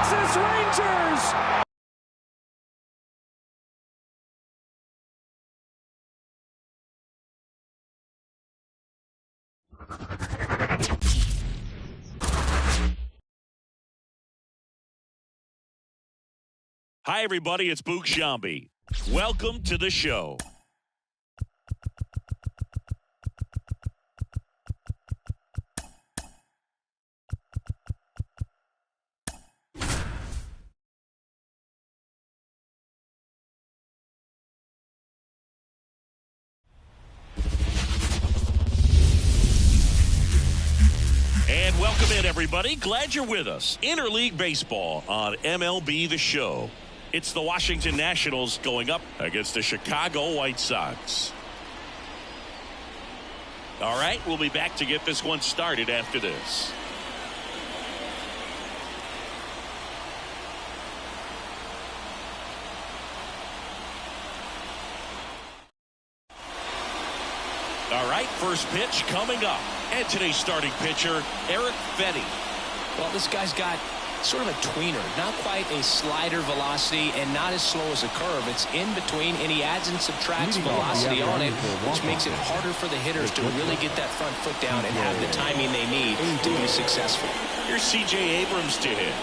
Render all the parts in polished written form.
Texas Rangers. Hi, everybody. It's Boog Sciambi. Welcome to the show. And welcome in, everybody. Glad you're with us. Interleague Baseball on MLB The Show. It's the Washington Nationals going up against the Chicago White Sox. All right, we'll be back to get this one started after this. All right, first pitch coming up. And today's starting pitcher, Eric Fetty. Well, this guy's got sort of a tweener, not quite a slider velocity and not as slow as a curve. It's in between, and he adds and subtracts velocity on it, which makes it harder for the hitters to really get that front foot down and have the timing they need to be successful. Here's C.J. Abrams to hit.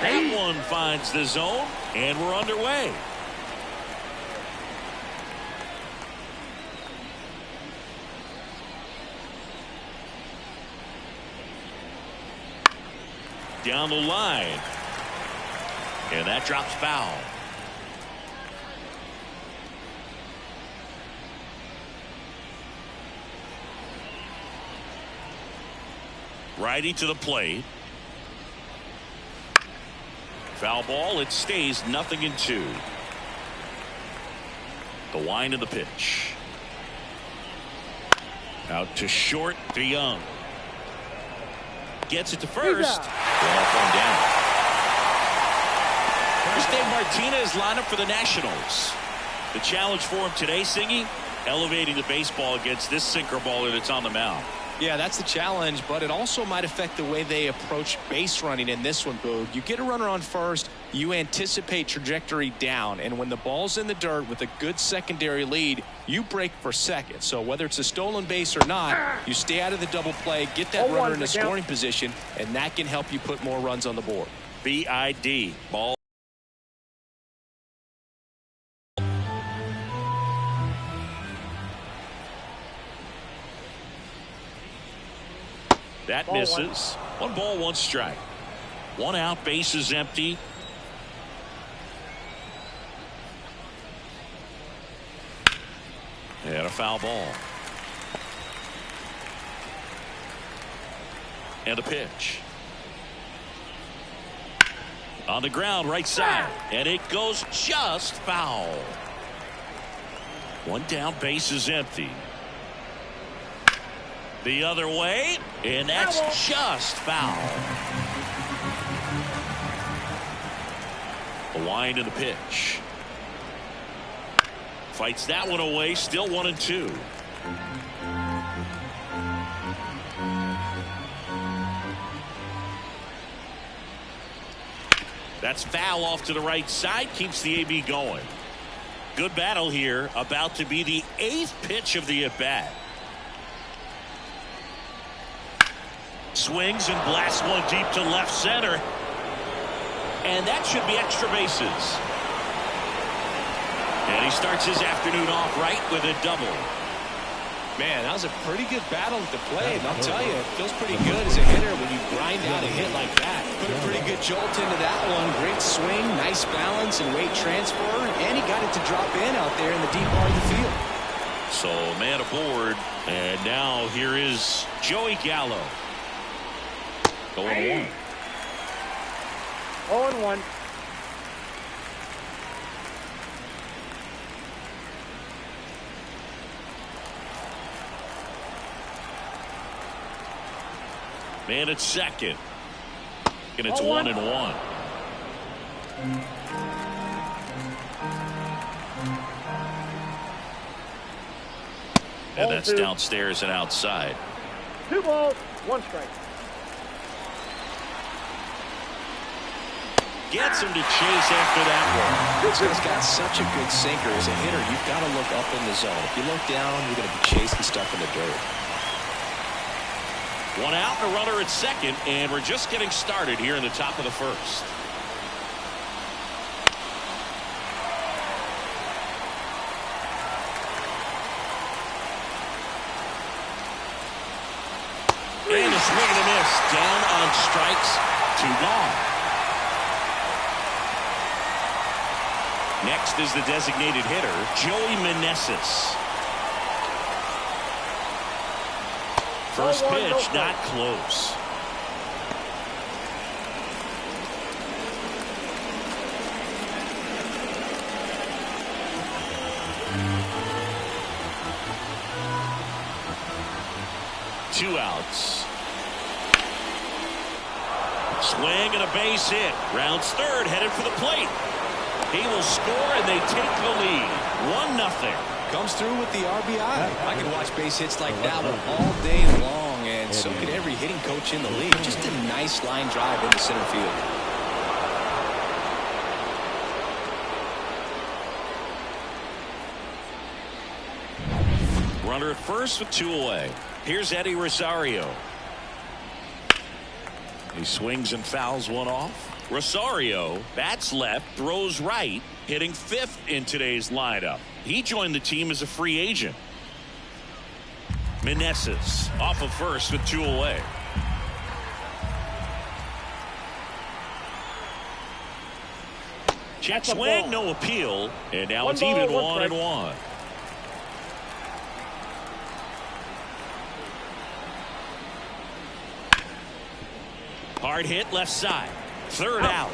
That one finds the zone, and we're underway. Down the line, and that drops foul. Righty to the plate. Foul ball. It stays 0-2. The wind of the pitch. Out to short, to Young. Gets it to first. Off one down. First Dave Martinez lineup for the Nationals. The challenge for him today, Singy, elevating the baseball against this sinker baller that's on the mound. Yeah, that's the challenge, but it also might affect the way they approach base running in this one, Boog. You get a runner on first, you anticipate trajectory down, and when the ball's in the dirt with a good secondary lead, you break for second. So whether it's a stolen base or not, you stay out of the double play, get that runner in a scoring position, and that can help you put more runs on the board. BID. Ball. That misses. One ball, one strike. One out, base is empty. And a foul ball. And a pitch. On the ground, right side. And it goes just foul. One down, base is empty. The other way, and that's just foul. The wind of the pitch. Fights that one away, still 1-2. That's foul off to the right side, keeps the AB going. Good battle here, about to be the 8th pitch of the at-bat. Swings and blasts one deep to left center. And that should be extra bases. And he starts his afternoon off right with a double. Man, that was a pretty good battle at the plate. I'll tell you, it feels pretty good as a hitter when you grind out a hit like that. Put a pretty good jolt into that one. Great swing, nice balance and weight transfer. And he got it to drop in out there in the deep part of the field. So man aboard. And now here is Joey Gallo. 0-1. 0-1. Man at second. And it's 1-1. And that's downstairs and outside. 2 balls, 1 strike. Gets him to chase after that one. This guy's got such a good sinker. As a hitter, you've got to look up in the zone. If you look down, you're going to be chasing stuff in the dirt. One out and a runner at second, and we're just getting started here in the top of the first. And a swing and a miss. Down on strikes. 2 gone. Next is the designated hitter, Joey Meneses. First pitch, not close. Two outs. Swing and a base hit. Rounds third, headed for the plate. He will score, and they take the lead. 1-0. Comes through with the RBI. I can watch base hits like that one all day long, and so could every hitting coach in the league. Just a nice line drive into center field. Runner at first with 2 away. Here's Eddie Rosario. He swings and fouls one off. Rosario bats left, throws right, hitting 5th in today's lineup. He joined the team as a free agent. Meneses off of first with 2 away. Check swing, no appeal, and now it's even 1-1. Hard hit left side. Third out.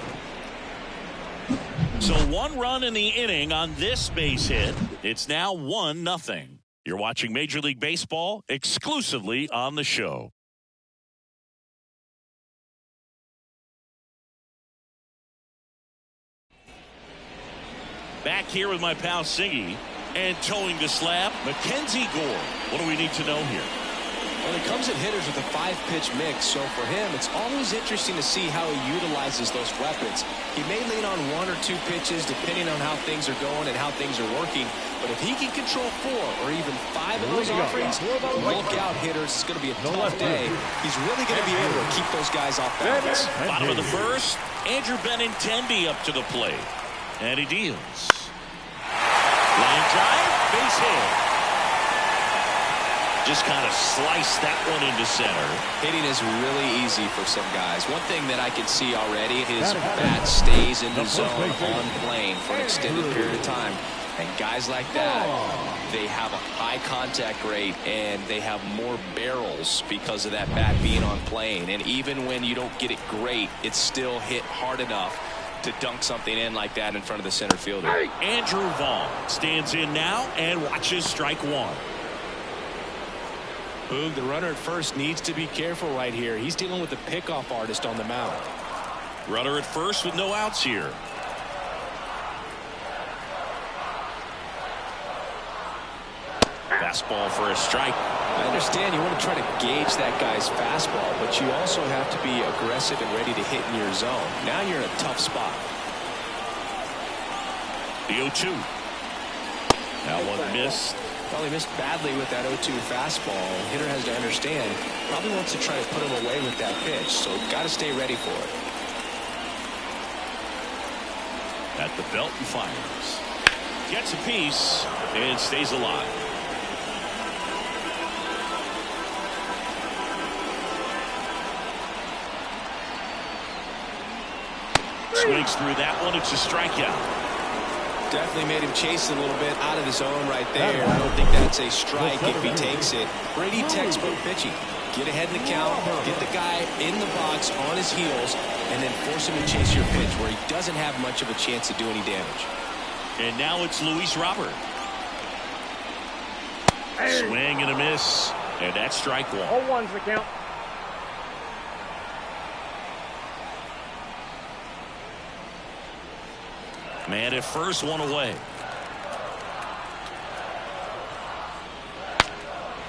So 1 run in the inning on this base hit. It's now 1-0. You're watching Major League Baseball exclusively on the show. Back here with my pal Singy, and towing the slab, Mackenzie Gore. What do we need to know here? Well, he comes at hitters with a 5-pitch mix, so for him, it's always interesting to see how he utilizes those weapons. He may lean on 1 or 2 pitches depending on how things are going and how things are working, but if he can control 4 or even 5 of those offerings, look out, hitters. It's going to be a tough day. He's really going to be able to keep those guys off balance. Bottom of the first, Andrew Benintendi up to the plate, and he deals. Line drive, base hit. Just kind of slice that one into center. Hitting is really easy for some guys. One thing that I can see already, his bat stays in the zone on plane for an extended period of time. And guys like that, they have a high contact rate and they have more barrels because of that bat being on plane. And even when you don't get it great, it's still hit hard enough to dunk something in like that in front of the center fielder. Andrew Vaughn stands in now and watches strike 1. Boog, the runner at first needs to be careful right here. He's dealing with a pickoff artist on the mound. Runner at first with no outs here. Fastball for a strike. I understand you want to try to gauge that guy's fastball, but you also have to be aggressive and ready to hit in your zone. Now you're in a tough spot. The 0-2. Now one missed. Probably missed badly with that 0-2 fastball. Hitter has to understand, probably wants to try to put him away with that pitch, so got to stay ready for it. At the belt and fires. Gets a piece and stays alive. Swings through that one. It's a strikeout. Definitely made him chase it a little bit out of the zone right there. I don't think that's a strike if he takes it. Brady textbook pitching. Get ahead in the count, get the guy in the box on his heels, and then force him to chase your pitch where he doesn't have much of a chance to do any damage. And now it's Luis Robert. Swing and a miss, and that's strike 1. 0-1's the count. Man at first, 1 away.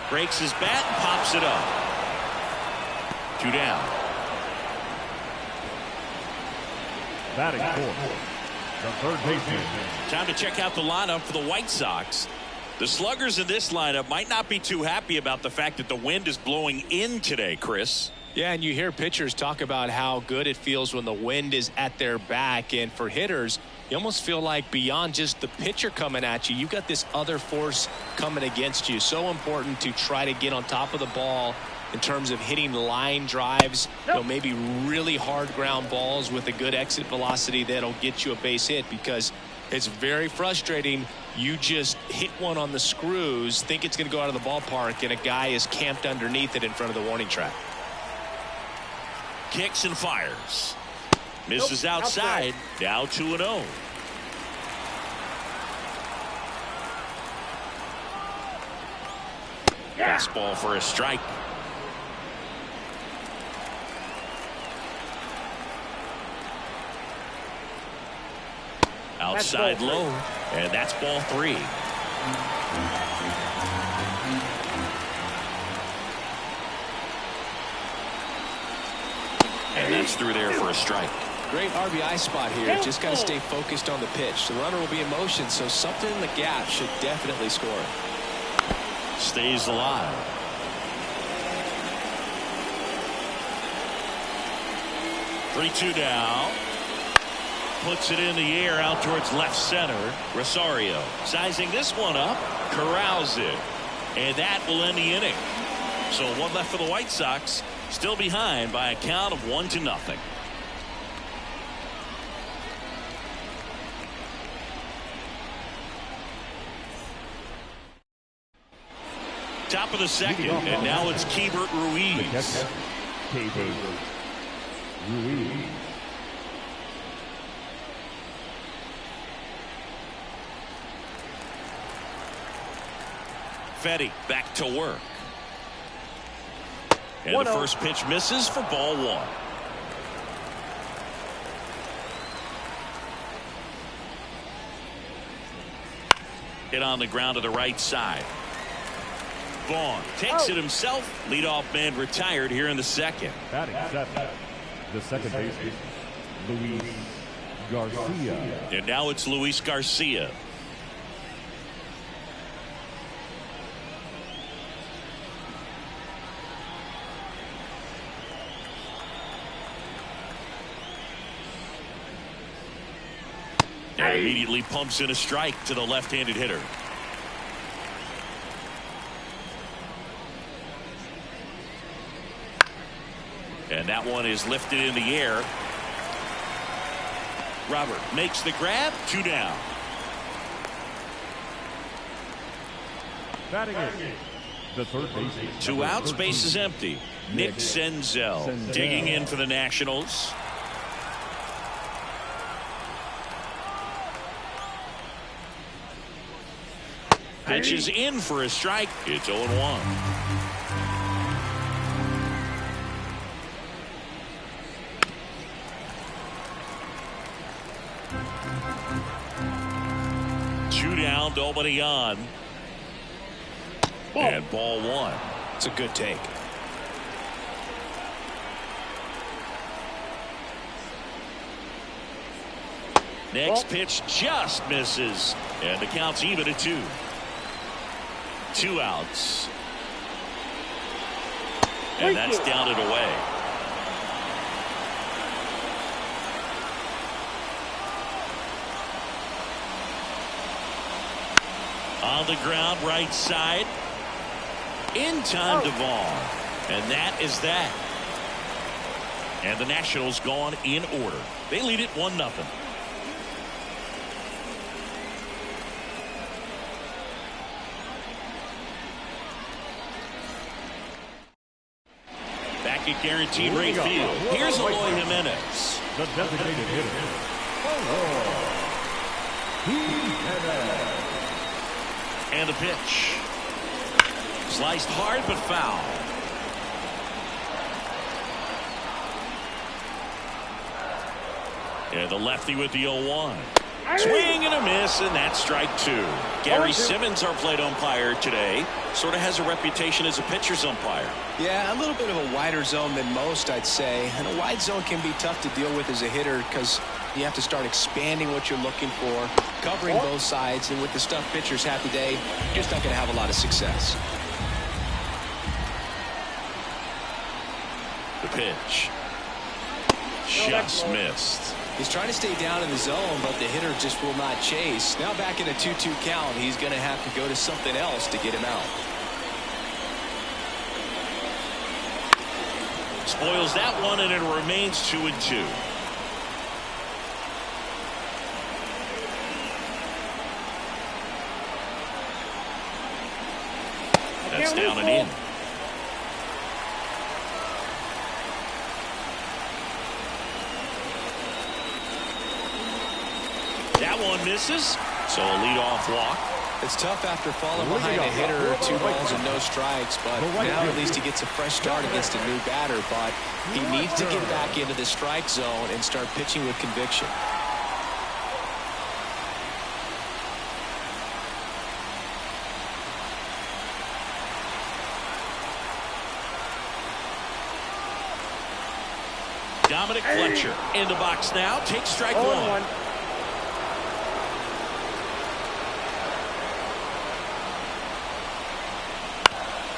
Breaks his bat and pops it up. 2 down. Batting fourth, the third baseman. Time to check out the lineup for the White Sox. The sluggers in this lineup might not be too happy about the fact that the wind is blowing in today, Chris. Yeah, and you hear pitchers talk about how good it feels when the wind is at their back. And for hitters, you almost feel like beyond just the pitcher coming at you, you've got this other force coming against you. So important to try to get on top of the ball in terms of hitting line drives, maybe really hard ground balls with a good exit velocity that'll get you a base hit, because it's very frustrating. You just hit one on the screws, think it's going to go out of the ballpark, and a guy is camped underneath it in front of the warning track. Kicks and fires. Misses outside. Now 2-0. Fastball for a strike. Outside low, and that's ball 3. And that's through there for a strike. Great RBI spot here. Just got to stay focused on the pitch. The runner will be in motion, so something in the gap should definitely score. Stays alive. Three-two down. Puts it in the air out towards left center. Rosario sizing this one up. Corrals it. And that will end the inning. So one left for the White Sox. Still behind by a count of 1-0. Top of the second, and now it's Keibert Ruiz. Keibert Ruiz. Fetty back to work. And the first pitch misses for ball 1. Hit on the ground to the right side. Vaughn takes it himself. Leadoff man retired here in the second. Batting seventh, the second baseman, Luis Garcia. And now it's Luis Garcia. And immediately pumps in a strike to the left-handed hitter. And that one is lifted in the air. Robert makes the grab. 2 down. Batting it, the third baseman. 2 outs, base is empty. Nick Senzel digging in for the Nationals. Pitch is in for a strike. It's 0-1. Two down, nobody on. And ball 1. It's a good take. Next pitch just misses. And the count's even at 2. 2 outs. And that's down and away. On the ground, right side. In time to Vaughn. And that is that. And the Nationals gone in order. They lead it 1-0. Back at guaranteed rate field. Here's Eloy Jimenez. The designated hitter. And the pitch. Sliced hard but foul. And the lefty with the 0-1. Swing and a miss, and that's strike 2. Gary Simmons, our plate umpire today, sort of has a reputation as a pitcher's umpire. Yeah, a little bit of a wider zone than most, I'd say. And a wide zone can be tough to deal with as a hitter because You have to start expanding what you're looking for, covering both sides, and with the stuff pitchers have today, you're just not going to have a lot of success. The pitch. Just missed. He's trying to stay down in the zone, but the hitter just will not chase. Now back in a 2-2 count, he's going to have to go to something else to get him out. Spoils that one, and it remains 2-2. That's down and in. That one misses, so a leadoff walk. It's tough after falling behind a hitter, 2 balls and no strikes, but now at least he gets a fresh start against a new batter, but he needs to get back into the strike zone and start pitching with conviction. Dominic Fletcher in the box now, takes strike one.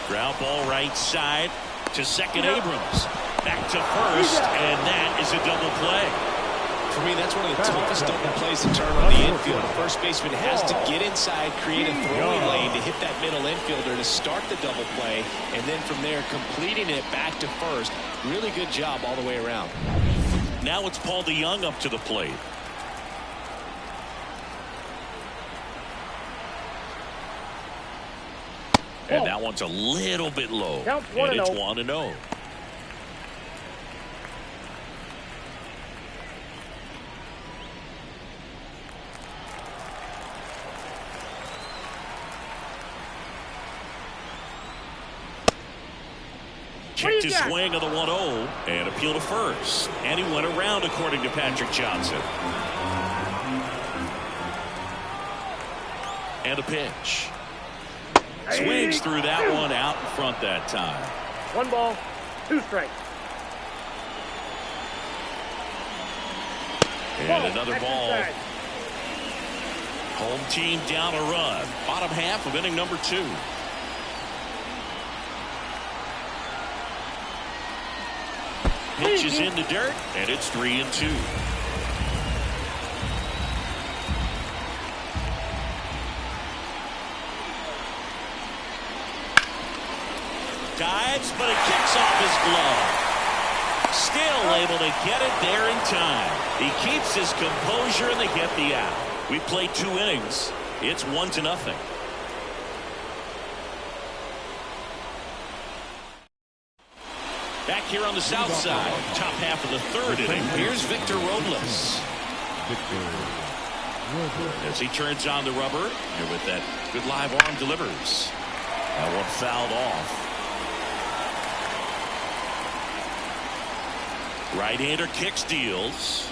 Ground ball right side to second. Abrams. Back to first, and that is a double play. For me, that's one of the toughest double plays to turn on the infield. The first baseman has to get inside, create a throwing lane to hit that middle infielder to start the double play, and then from there completing it back to first. Really good job all the way around. Now it's Paul DeYoung up to the plate. And that one's a little bit low. And it's 1-0. Checked his swing of the 1-0 and appeal to first. And he went around, according to Patrick Johnson. And a pitch. Swings through that one, out in front that time. 1 ball, 2 strikes. And another ball. Home team down a run. Bottom half of inning number 2. Pitch is in the dirt, and it's 3-2. Dives, but it kicks off his glove. Still able to get it there in time. He keeps his composure, and they get the out. We played 2 innings. It's 1-0. Back here on the south side, top half of the 3rd inning. Here's Victor Robles. As he turns on the rubber, and with that good live arm delivers. That one fouled off. Right-hander kicks, deals.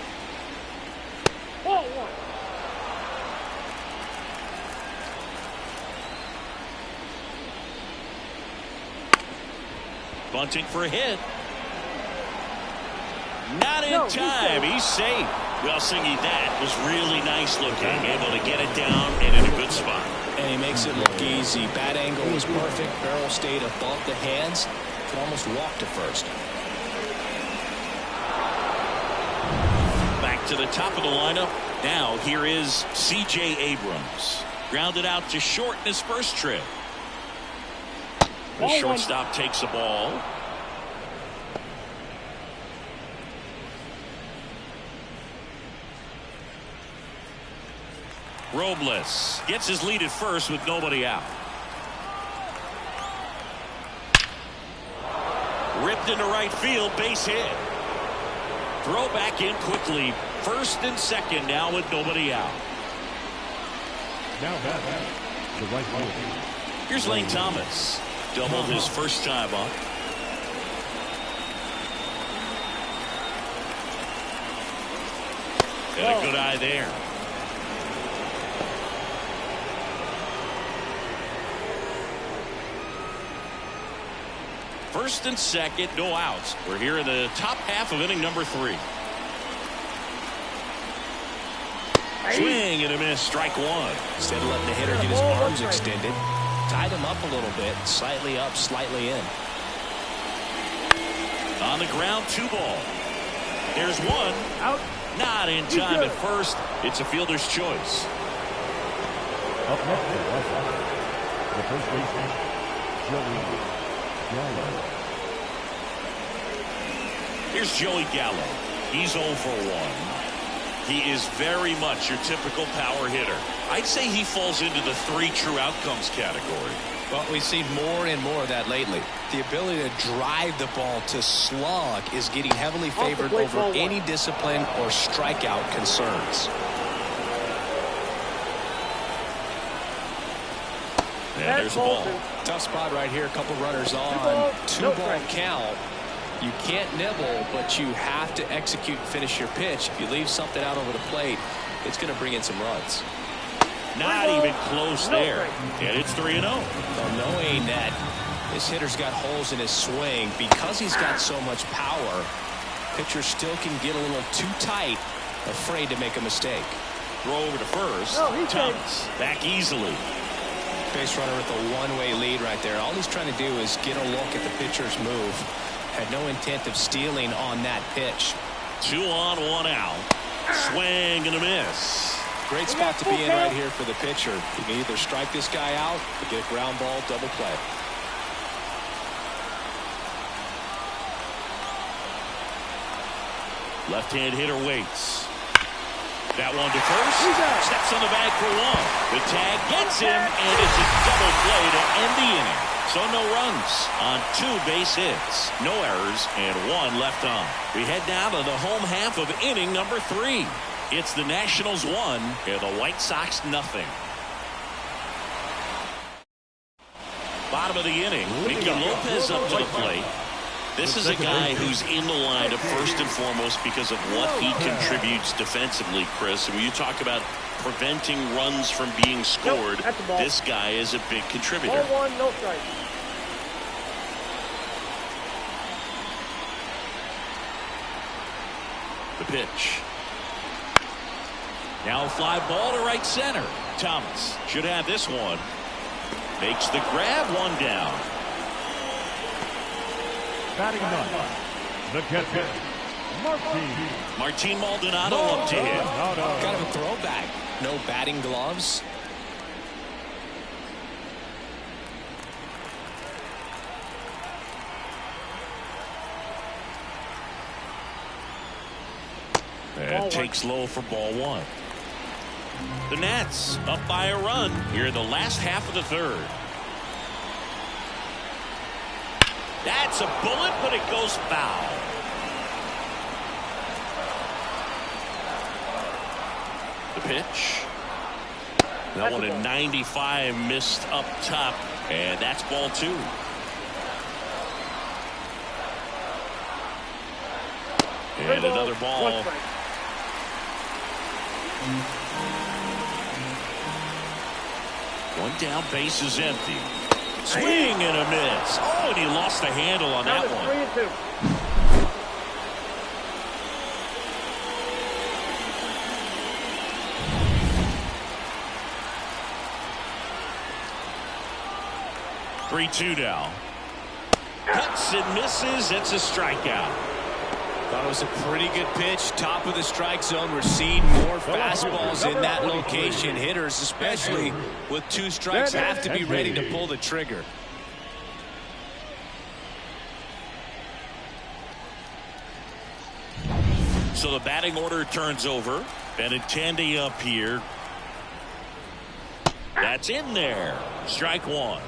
Bunting for a hit. Not in time. He's safe. Well, Singy, that was really nice looking. Able to get it down and in a good spot. And he makes it look easy. Bat angle was perfect. Barrel stayed above the hands. Could almost walk to first. Back to the top of the lineup. Now here is C.J. Abrams. Grounded out to short in his first trip. The shortstop takes the ball. Robles gets his lead at first with nobody out. Ripped into right field, base hit. Throw back in quickly. First and second now with nobody out. Now back the right field. Here's Lane Thomas. Doubled his first time up. And a good eye there. First and second, no outs. We're here in the top half of inning number 3. Swing and a miss, strike one. Instead of letting the hitter get his arms extended, tied him up a little bit, slightly up, slightly in. On the ground, 2 ball. There's one. Out. Not in time at first. It's a fielder's choice. Up next for the White Sox, the first baseman, Joey Gallo. Here's Joey Gallo. He's 0 for 1. He is very much your typical power hitter. I'd say he falls into the 3 true outcomes category. Well, we've seen more and more of that lately. The ability to drive the ball to slug is getting heavily favored over any discipline or strikeout concerns. Yeah, there's a ball. Tough spot right here. A couple runners on. 2-ball count. You can't nibble, but you have to execute and finish your pitch. If you leave something out over the plate, it's going to bring in some runs. Not even close there. And it's 3-0. Well, knowing that this hitter's got holes in his swing, because he's got so much power, pitcher still can get a little too tight, afraid to make a mistake. Throw over to first. Thomas back easily. Base runner with a one-way lead right there. All he's trying to do is get a look at the pitcher's move. Had no intent of stealing on that pitch. 2 on, 1 out. Swing and a miss. Great spot to be in right here for the pitcher. You can either strike this guy out or get a ground ball, double play. Left-hand hitter waits. That one to first. Steps on the bag for 1. The tag gets him, and it's a double play to end the inning. So no runs on 2 base hits, no errors, and 1 left on. We head now to the home half of inning number 3. It's the Nationals 1 and the White Sox nothing. Bottom of the inning, Nicky Lopez up to the plate. This is a guy who's in the lineup first and foremost because of what he contributes defensively, Chris. And when you talk about preventing runs from being scored, this guy is a big contributor. 0-1, no strike. The pitch. Now a fly ball to right center. Thomas should have this one. Makes the grab, 1 down. Batting 9, the catcher, Martin Maldonado up to him. Kind of a throwback. No batting gloves. And takes low for ball 1. The Nats up by a run here in the last half of the 3rd. That's a bullet, but it goes foul. The pitch. That one in 95 missed up top, and that's ball 2. And another ball. 1 down, base is empty. Swing and a miss. Oh, and he lost the handle on that one. 3-2. Three-two now. Cuts and misses. It's a strikeout. Thought it was a pretty good pitch. Top of the strike zone. We're seeing more fastballs in that location. Hitters, especially with 2 strikes, have to be ready to pull the trigger. So the batting order turns over. Benintendi up here. That's in there. Strike 1.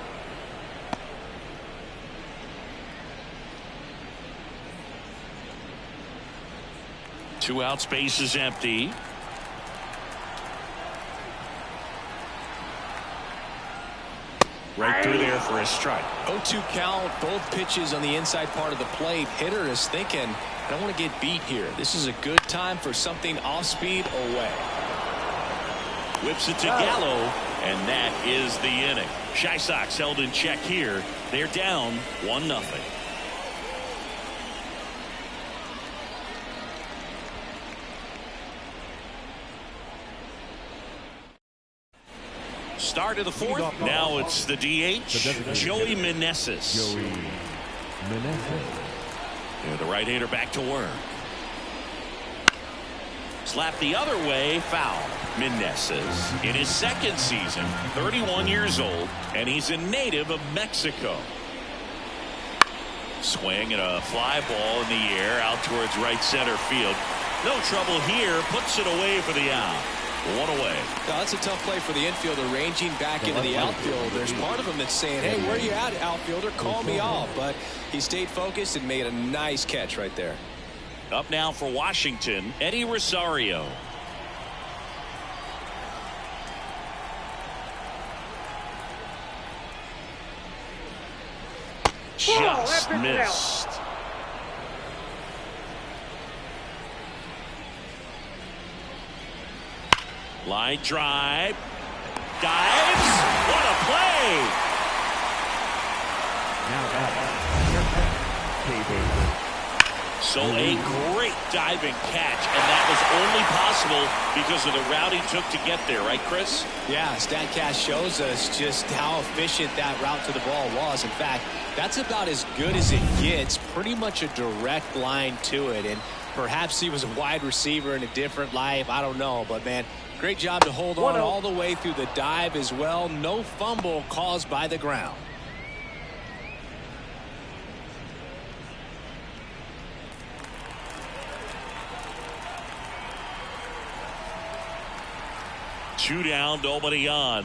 Two out, space is empty. Right through there for a strike. 0-2 count, both pitches on the inside part of the plate. Hitter is thinking, I don't want to get beat here. This is a good time for something off speed away. Whips it to Gallo, and that is the inning. Chi Sox held in check here. They're down 1-0. Start of the fourth. Now it's the DH, Joey Meneses. Joey Meneses. And the right-hander back to work. Slap the other way, foul. Meneses in his second season, 31 years old, and he's a native of Mexico. Swing and a fly ball in the air out towards right center field. No trouble here, puts it away for the out. One away. Now, that's a tough play for the infielder ranging back into the outfield. There's part of him that's saying, hey, where are you at, outfielder? Call me off. But he stayed focused and made a nice catch right there. Up now for Washington, Eddie Rosario. Just missed. Line drive. Dives. What a play. Now back. So a great diving catch, and that was only possible because of the route he took to get there, right, Chris? Yeah, StatCast shows us just how efficient that route to the ball was. In fact, that's about as good as it gets, pretty much a direct line to it. And perhaps he was a wide receiver in a different life. I don't know, but man, great job to hold on all the way through the dive as well. No fumble caused by the ground. Two down, nobody on.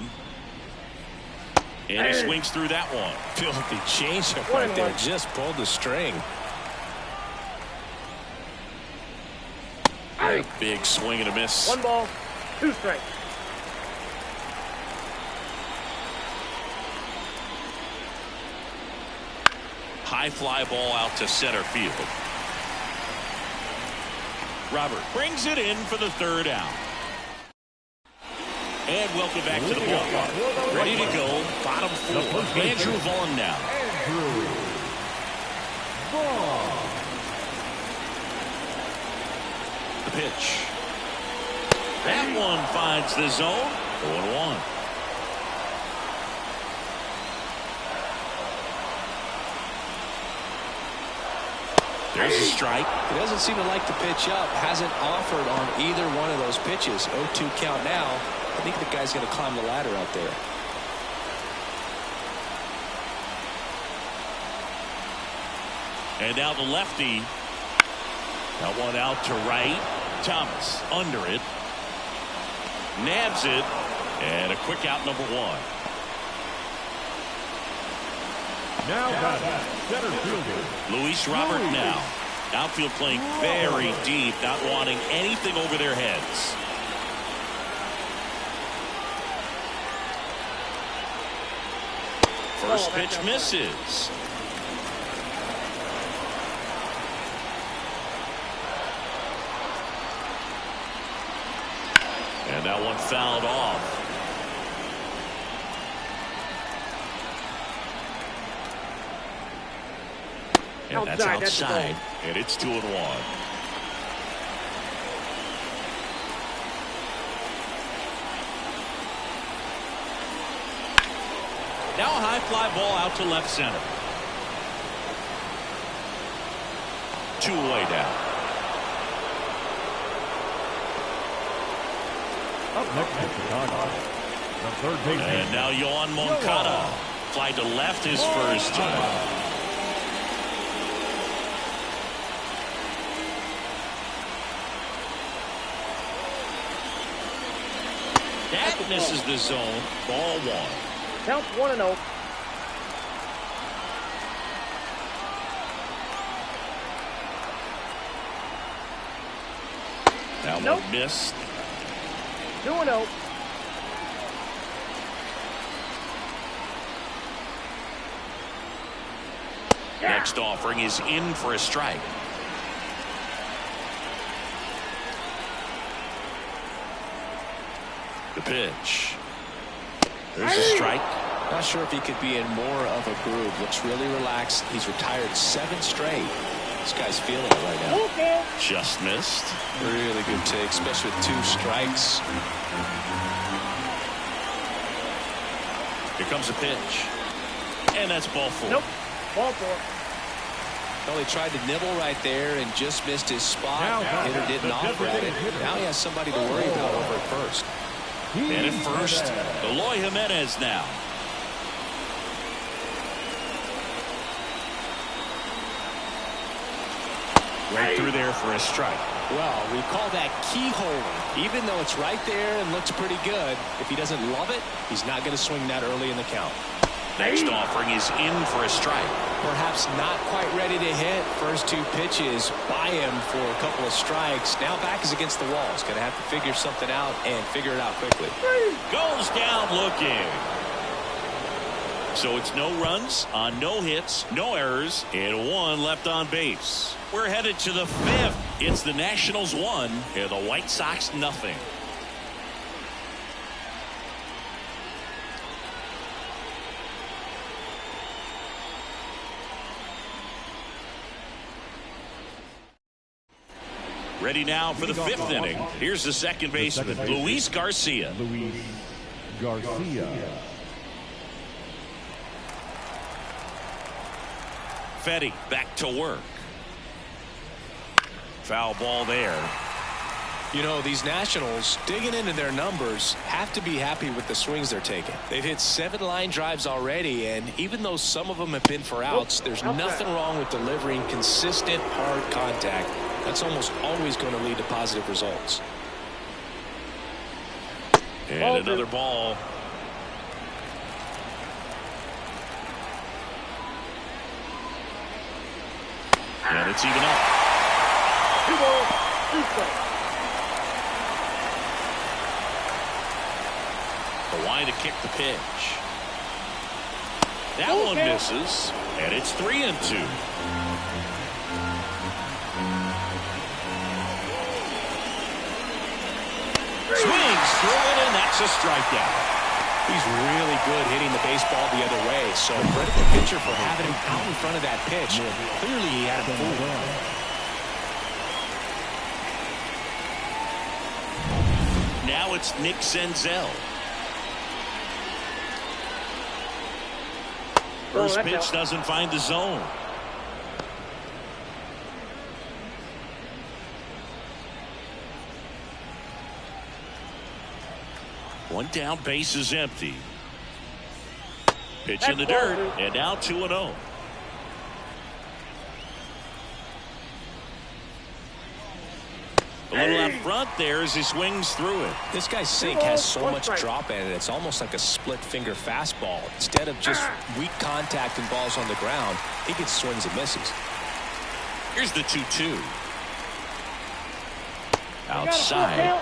And he swings through that one. Filthy changeup right there. Just pulled the string. Big swing and a miss. 1 ball, 2 strikes. High fly ball out to center field. Robert brings it in for the third out. And welcome back to the ballpark. Ready to go, bottom 4. Andrew Vaughn now. Andrew Vaughn. The pitch. That one finds the zone. 0-1. There's a strike. He doesn't seem to like the pitch up. Hasn't offered on either one of those pitches. 0-2 count now. I think the guy's going to climb the ladder out there. And now the lefty. That one out to right. Thomas under it. Nabs it. And a quick out, number 1. Now back, center fielder Luis Robert now. Outfield playing very deep, not wanting anything over their heads. First pitch misses. And that one fouled off. And that's outside. And it's 2-1. Now a high fly ball out to left center. 2 away down. up next to Chicago. The third baseman. And now Yohan Moncada. Fly to left his first time. That misses the zone. Ball 1. Counts 1-0. That Nope. one missed. 2-0. Next offering is in for a strike. The pitch. There's a strike. Not sure if he could be in more of a groove. Looks really relaxed. He's retired 7 straight. This guy's feeling it right now. Okay. Just missed. Really good take, especially with 2 strikes. Here comes a pitch. And that's ball four. Nope. Ball four. Well, he tried to nibble right there and just missed his spot. Hitter didn't offer at it. Now he has somebody to worry about over at first. And at first, Eloy Jimenez now. Right through there for a strike. Well, we call that keyhole. Even though it's right there and looks pretty good, if he doesn't love it, he's not going to swing that early in the count. Next offering is in for a strike. Perhaps not quite ready to hit. First two pitches by him for a couple of strikes. Now back is against the wall. He's going to have to figure something out and figure it out quickly. Goes down looking. So it's no runs on no hits, no errors, and one left on base. We're headed to the fifth. It's the Nationals 1 and the White Sox nothing. Ready now for the fifth inning. Here's the second baseman, Luis Garcia. Luis Garcia. Fetty back to work. Foul ball there. You know, these Nationals, digging into their numbers, have to be happy with the swings they're taking. They've hit 7 line drives already, and even though some of them have been for outs, there's nothing wrong with delivering consistent, hard contact. That's almost always going to lead to positive results. And another ball. And it's even up. 2 balls, 2 strikes. The wide to kick the pitch. That one misses, and it's 3-2. Swings through it, and that's a strikeout. He's really good hitting the baseball the other way, so credit the pitcher for having him out in front of that pitch. Clearly he had him fooled. Now it's Nick Senzel. First pitch doesn't find the zone. One down, base is empty. Pitch in the dirt, and now 2-0. A little out front there as he swings through it. This guy's sink has so much drop in it. It's almost like a split finger fastball. Instead of just weak contact and balls on the ground, he gets swings and misses. Here's the 2-2. Outside.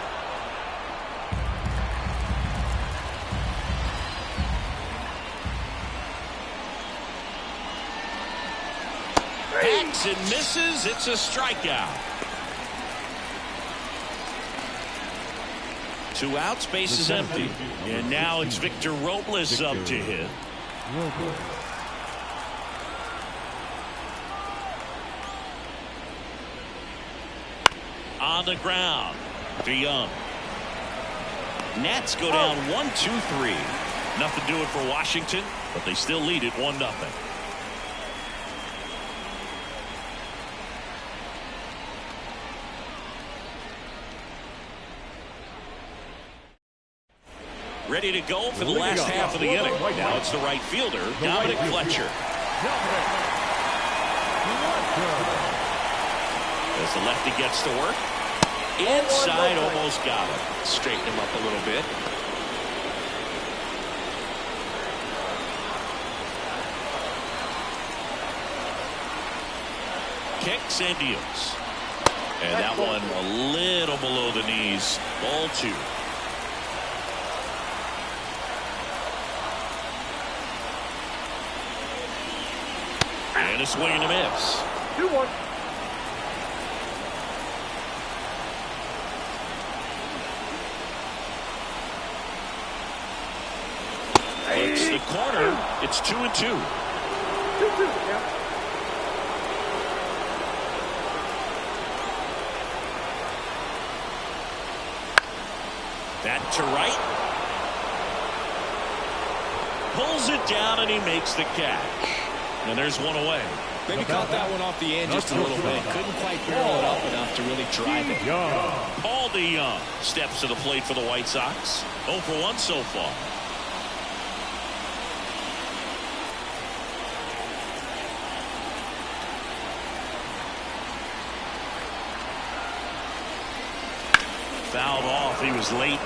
Hacks and misses. It's a strikeout. 2 outs, base is empty. And now it's Victor Robles up to hit. On the ground to Young. Nats go down 1-2-3. Nothing doing for Washington, but they still lead it 1-0. Ready to go for the last half of the inning. Now it's the right fielder, Dominic Fletcher. As the lefty gets to work. Inside, almost got him. Straighten him up a little bit. Kicks and deals. And that one a little below the knees. Ball 2. And a swing and a miss. 2-1. It's the corner. It's 2-2. 2-2. Yeah. That to right. Pulls it down, and he makes the catch. And there's one away. Maybe caught that one off the end just a little bit. Couldn't quite barrel it up enough to really drive it. Paul DeYoung steps to the plate for the White Sox. 0 for 1 so far. Fouled off. He was late.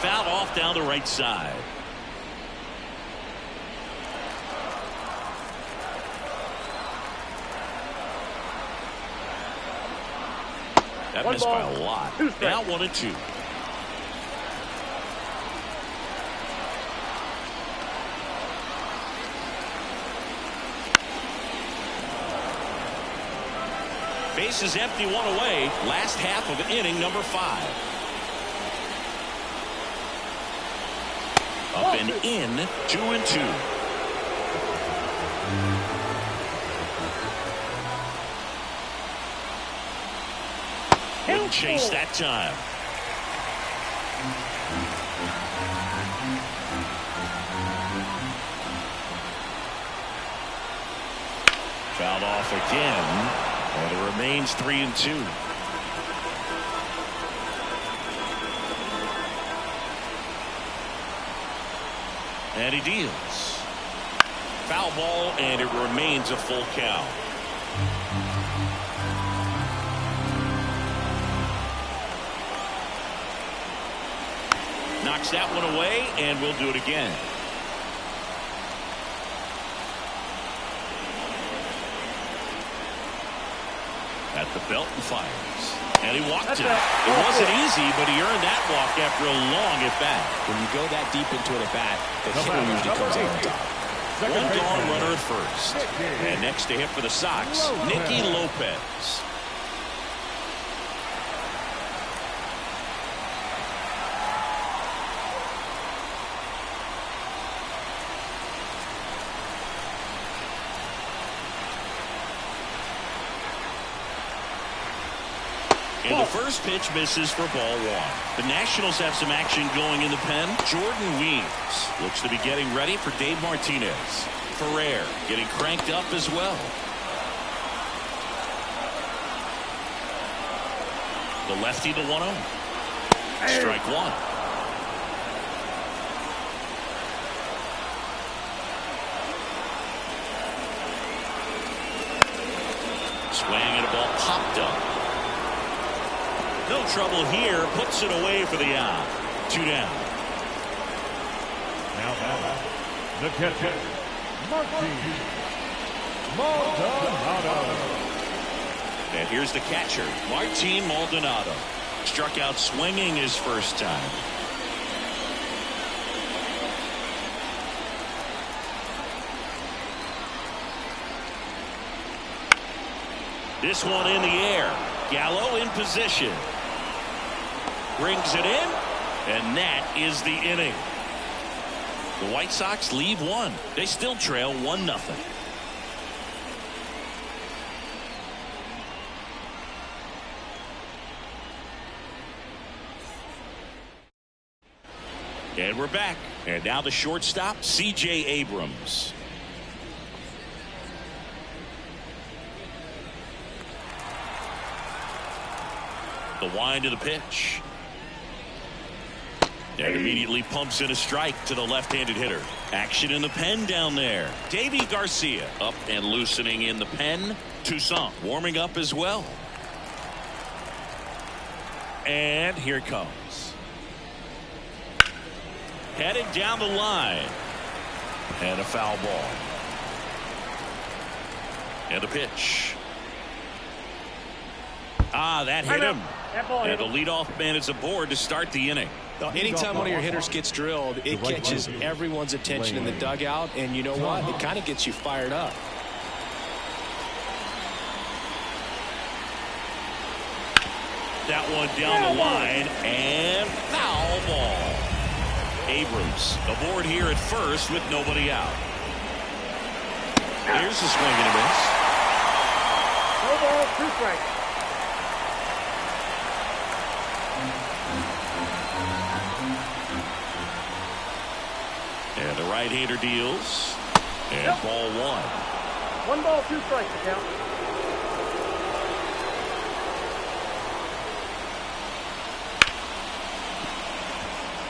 Fouled off down the right side. That missed by a lot. Now 1-2. Base is empty, one away. Last half of inning number 5. Up and in, 2-2. Wouldn't chase that time. Fouled off again. And it remains 3-2. And he deals. Foul ball, and it remains a full count. Knocks that one away, and we'll do it again. At the belt and fires. And he walked it. It wasn't easy, but he earned that walk after a long at bat. When you go that deep into an at bat, the hitter usually comes out on top. One gone runner at first. And next to him for the Sox, Nicky Lopez. And the first pitch misses for ball 1. The Nationals have some action going in the pen. Jordan Weems looks to be getting ready for Dave Martinez. Ferrer getting cranked up as well. The lefty to 1-0. Strike 1. Swing and a ball popped up. No trouble here. Puts it away for the out. 2 down. Now the catcher, Martin Maldonado. And here's the catcher, Martin Maldonado. Struck out swinging his first time. This one in the air. Gallo in position. Brings it in, and that is the inning. The White Sox leave 1. They still trail 1-0. And we're back. And now the shortstop, C.J. Abrams. The wind of the pitch. And immediately pumps in a strike to the left-handed hitter. Action in the pen down there. Davy Garcia up and loosening in the pen. Toussaint warming up as well. And here it comes. Headed down the line. And a foul ball. And a pitch. That hit him. And the leadoff man is aboard to start the inning. Anytime one of your hitters gets drilled, it catches everyone's attention in the dugout, and you know what? It kind of gets you fired up. That one down the line, and foul ball. Abrams aboard here at first with nobody out. Here's the swing and a miss. ball, 2 strikes. And the right-hander deals. And ball 1. 1 ball, 2 strikes to count.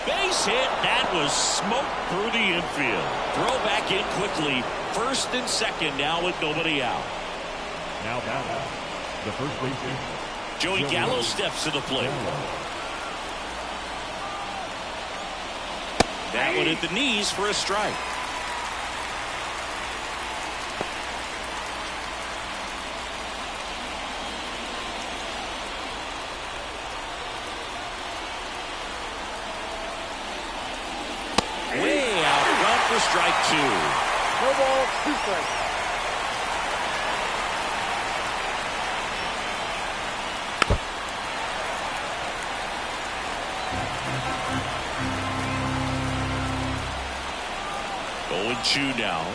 Base hit. That was smoke through the infield. Throw back in quickly. First and second now with nobody out. Now batting, the first baseman, Joey Gallo steps to the plate. That one at the knees for a strike. Way out front for strike 2. No ball, 2 strikes. Going 2 now.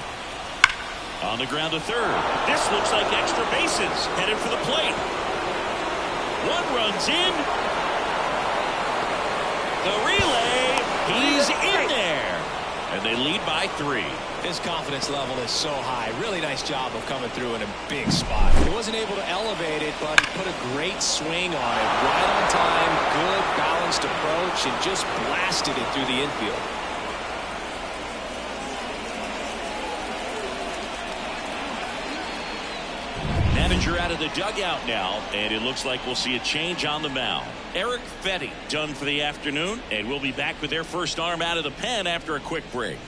On the ground to third. This looks like extra bases. Headed for the plate. 1 runs in. The relay. He's in there. And they lead by 3. His confidence level is so high. Really nice job of coming through in a big spot. He wasn't able to elevate it, but he put a great swing on it. Right on time, good balanced approach, and just blasted it through the infield. Manager out of the dugout now, and it looks like we'll see a change on the mound. Eric Fetty done for the afternoon, and we'll be back with their first arm out of the pen after a quick break.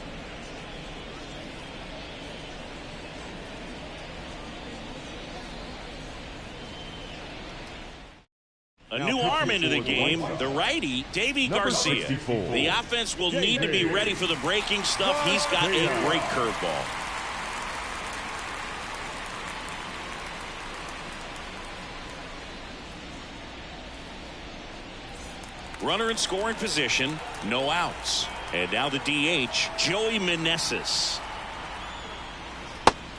A new arm into the game, the righty, Davy Garcia. 64. The offense will need to be ready for the breaking stuff. He's got a great curveball. Runner in scoring position, no outs. And now the DH, Joey Meneses.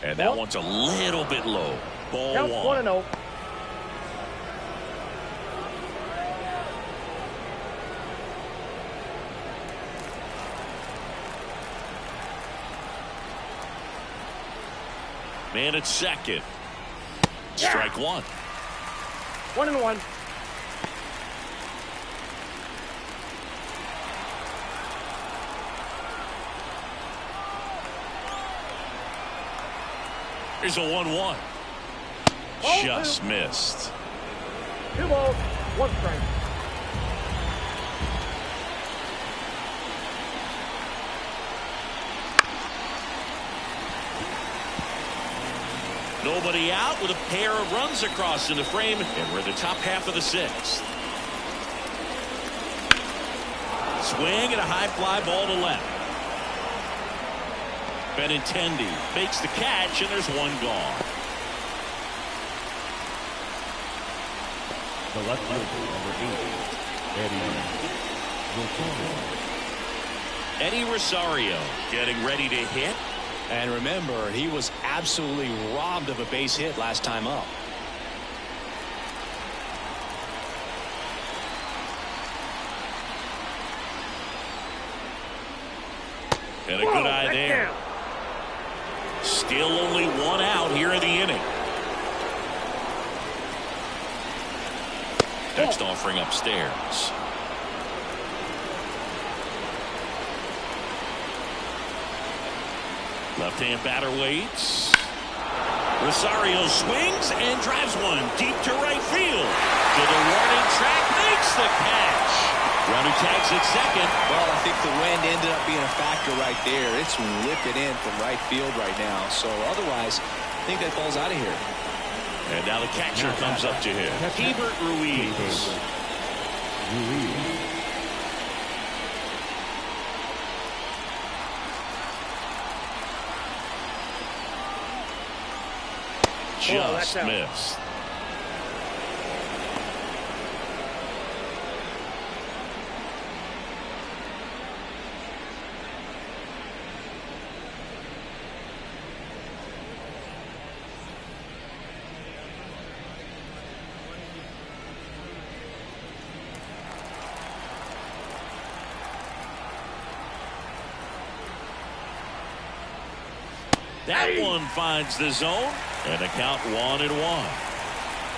And that one's a little bit low. Ball Count 1. 1-0. Man at second. Strike 1. 1-1. Here's a 1-1. Ball Just 2. missed. 2 balls, 1 strike. Nobody out with a pair of runs across in the frame, and we're in the top half of the 6th. Swing and a high fly ball to left. Benintendi fakes the catch, and there's 1 gone. the left fielder, number 8, Eddie Rosario getting ready to hit. And remember, he was absolutely robbed of a base hit last time up. And a good eye there. Still only 1 out here in the inning. Next offering upstairs. Left-hand batter waits. Rosario swings and drives one deep to right field. To the warning track, makes the catch. Runner tags at second. Well, I think the wind ended up being a factor right there. It's whipping in from right field right now. So otherwise, I think that ball's out of here. And now the catcher comes up to him. Hebert Ruiz. Just missed. That one finds the zone, and a count 1-1.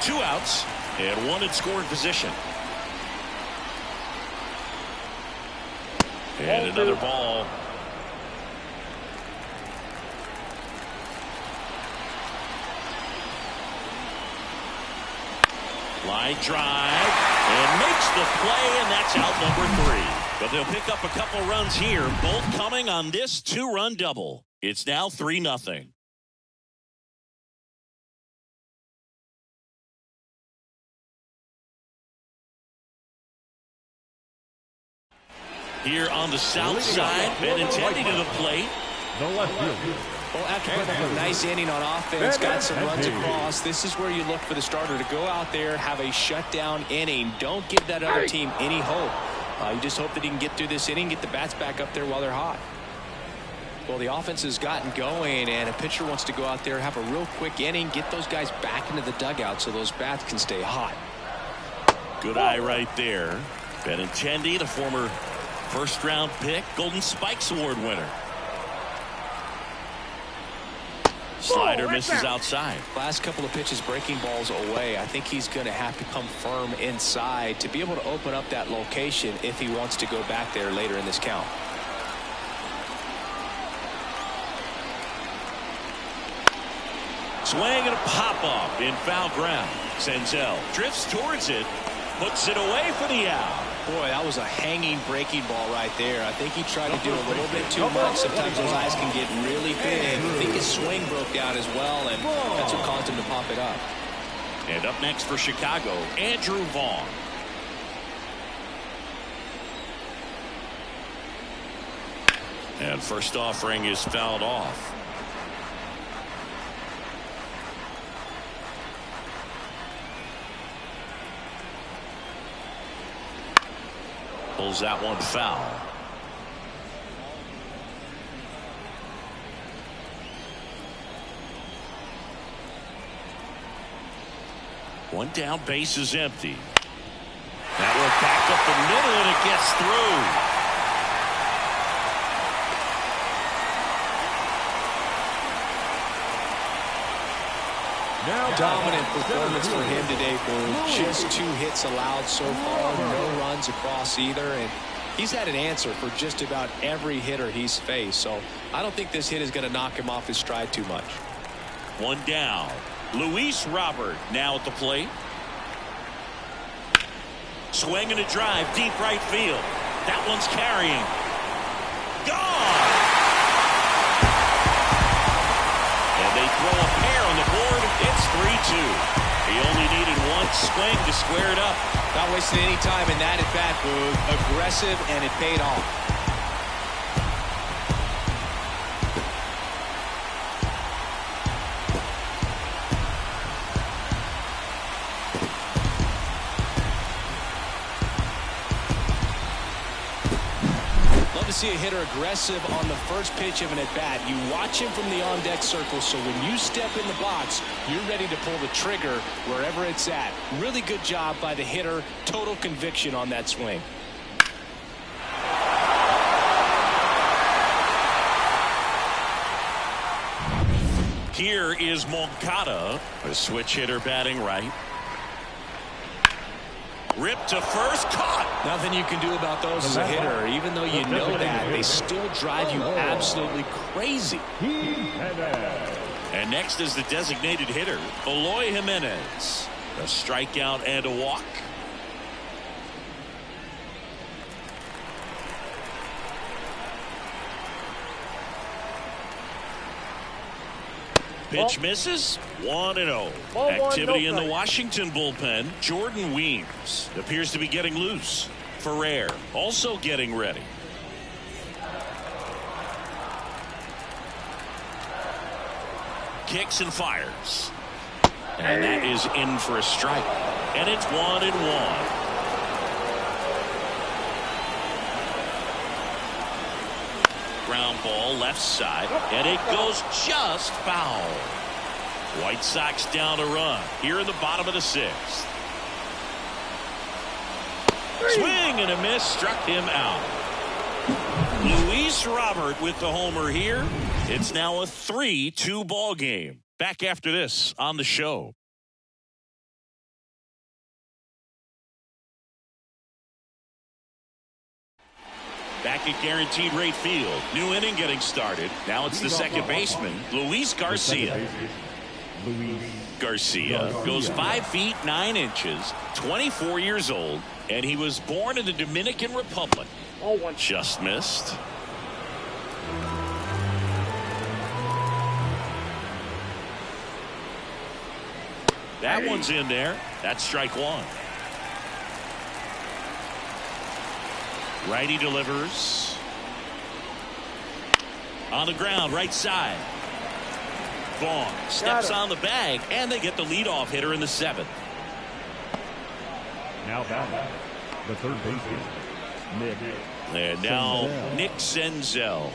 2 outs, and one in scoring position. And another ball. Line drive, and makes the play, and that's out number 3. But they'll pick up a couple runs here, both coming on this 2-run double. It's now 3-0. Here on the south side, Benintendi to the plate. The left fielder. Well, after putting up a nice inning on offense, got some runs across, this is where you look for the starter to go out there, have a shutdown inning. Don't give that other team any hope. You just hope that he can get through this inning, get the bats back up there while they're hot. Well, the offense has gotten going, and a pitcher wants to go out there, have a real quick inning, get those guys back into the dugout so those bats can stay hot. Good eye right there. Benintendi, the former first-round pick, Golden Spikes Award winner. Slider misses outside. Last couple of pitches breaking balls away. I think he's going to have to come firm inside to be able to open up that location if he wants to go back there later in this count. Swing and a pop-up in foul ground. Senzel drifts towards it, puts it away for the out. Boy, that was a hanging breaking ball right there. I think he tried to do a little bit too much. Sometimes those eyes can get really big. I think his swing broke out as well, and that's what caused him to pop it up. And up next for Chicago, Andrew Vaughn. And first offering is fouled off. Pulls that one foul. One down, base is empty. That one back up the middle, and it gets through. Now Dominant performance for him today, Boone. Just 2 hits allowed so far, no runs across either, and he's had an answer for just about every hitter he's faced. So I don't think this hit is going to knock him off his stride too much. One down. Luis Robert now at the plate. Swing and a drive, deep right field. That one's carrying. Gone! And they throw a pair on the board. It's 3-2. He only needed one swing to square it up. Not wasting any time in that at bat, Boog. Aggressive, and it paid off. To see a hitter aggressive on the first pitch of an at-bat. You watch him from the on-deck circle, so when you step in the box, you're ready to pull the trigger wherever it's at. Really good job by the hitter. Total conviction on that swing. Here is Moncada, a switch hitter batting right. Ripped to first, caught. Nothing you can do about those as a hitter. Even though you know that, they still drive you absolutely crazy. And next is the designated hitter, Eloy Jimenez. A strikeout and a walk. Pitch misses. 1-0. Activity in the Washington bullpen. Jordan Weems appears to be getting loose. Ferrer also getting ready. Kicks and fires. And that is in for a strike. And it's 1-1. Ground ball left side, and it goes just foul. White Sox down a run here in the bottom of the 6th. Swing and a miss struck him out. Luis Luis Robert with the homer here. It's now a 3-2 ball game. Back after this on the show. Back at Guaranteed Rate Field. New inning getting started. Now it's the second baseman, Luis Garcia. Garcia goes 5 feet 9 inches, 24 years old, and he was born in the Dominican Republic. Just missed. That one's in there. That's strike one. Righty delivers. On the ground, right side. Vaughn steps on the bag, and they get the leadoff hitter in the 7th. Now batting, the third baseman, Nick. And now Nick Senzel.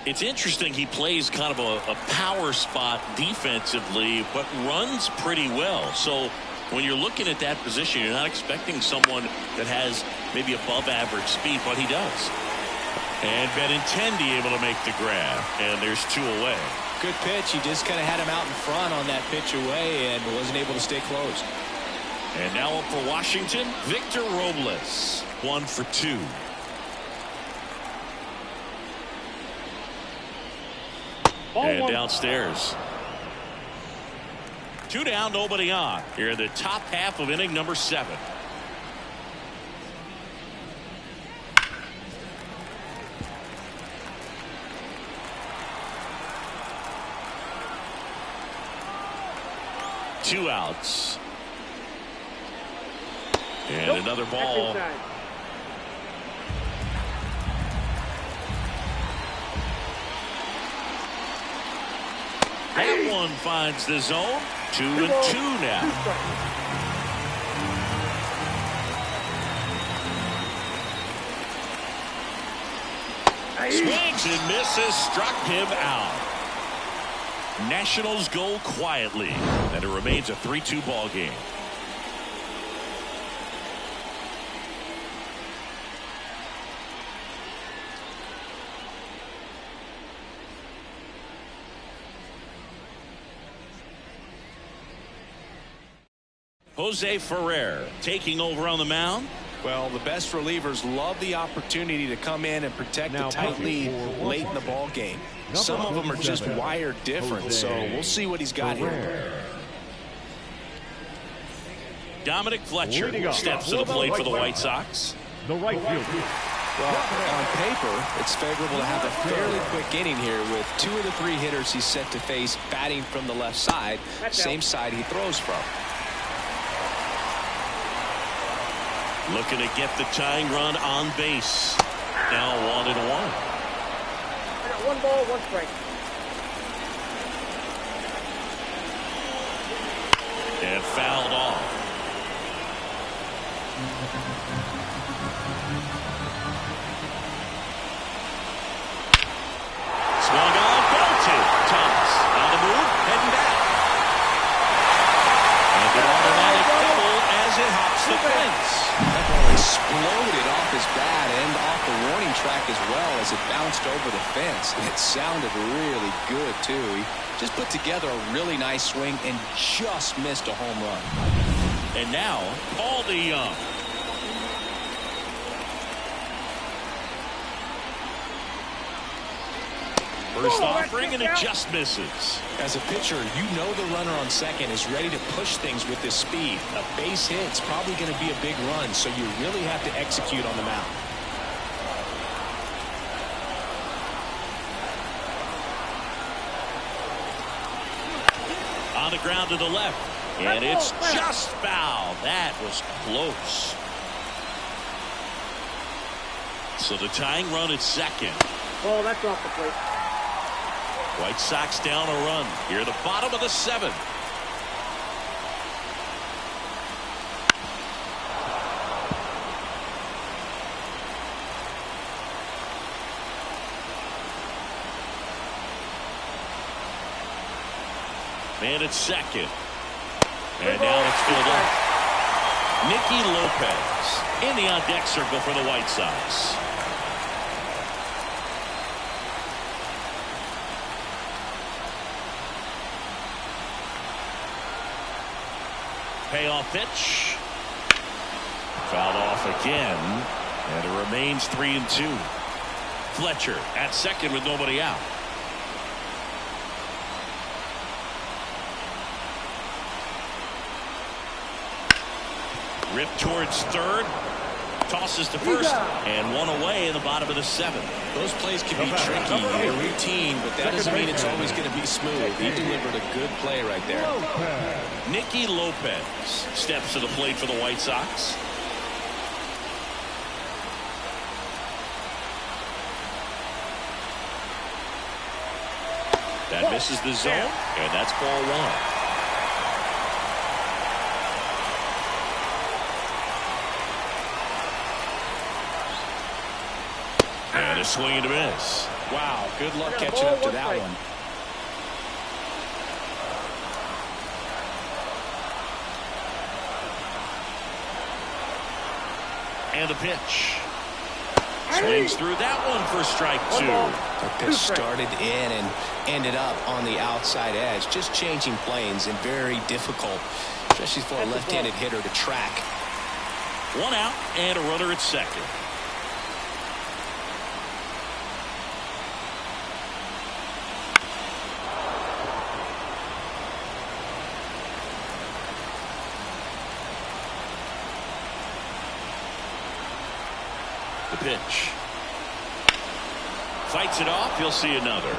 It's interesting, he plays kind of a power spot defensively, but runs pretty well. So when you're looking at that position, you're not expecting someone that has maybe above average speed, but he does. And Benintendi able to make the grab, and there's 2 away. Good pitch. He just kind of had him out in front on that pitch away and wasn't able to stay close. And now up for Washington, Victor Robles. 1 for 2. And downstairs. 2 down, nobody on. Here in the top half of inning number 7. Two outs. And another ball. That one finds the zone. 2-2 now. Swings and misses, struck him out. Nationals go quietly, and it remains a 3-2 ball game. Jose Ferrer taking over on the mound. Well, the best relievers love the opportunity to come in and protect a tight lead late in the ball game. Some of them are just wired different, so we'll see what he's got here. Dominic Fletcher steps to the plate for the White Sox. The right field. Well, on paper, it's favorable to have a fairly quick inning here with 2 of the 3 hitters he's set to face batting from the left side, same side he throws from. Looking to get the tying run on base. Now 1-1. I got 1 ball, 1 strike. And fouled off. Swung on, belted. Thomas on the move, heading back. And an automatic double as it hops the fence. That ball exploded off his bat and off the warning track as well as it bounced over the fence. It sounded really good, too. He just put together a really nice swing and just missed a home run. And now, Paul DeYoung. First offering, and it just misses. As a pitcher, you know the runner on second is ready to push things with this speed. A base hit's probably going to be a big run, so you really have to execute on the mound. On the ground to the left, and it's just foul. That was close. So the tying run at second. Oh, that's off the plate. White Sox down a run here at the bottom of the 7th. Man at second. And now it's filled up. Nicky Lopez in the on-deck circle for the White Sox. Payoff pitch. Fouled off again. And it remains 3-2. Fletcher at second with nobody out. Ripped towards third. Tosses to first. And one away in the bottom of the seventh. Those plays can be tricky. They're routine, but that doesn't mean it's always going to be smooth. He delivered a good play right there. Nicky Lopez steps to the plate for the White Sox. That misses the zone, and that's ball one. And a swing and a miss. Wow, good luck catching up to that one. And the pitch. Swings through that one for strike two. The pitch started in and ended up on the outside edge. Just changing planes and very difficult, especially for a left-handed hitter to track. One out and a runner at second. The pitch. Fights it off. You'll see another.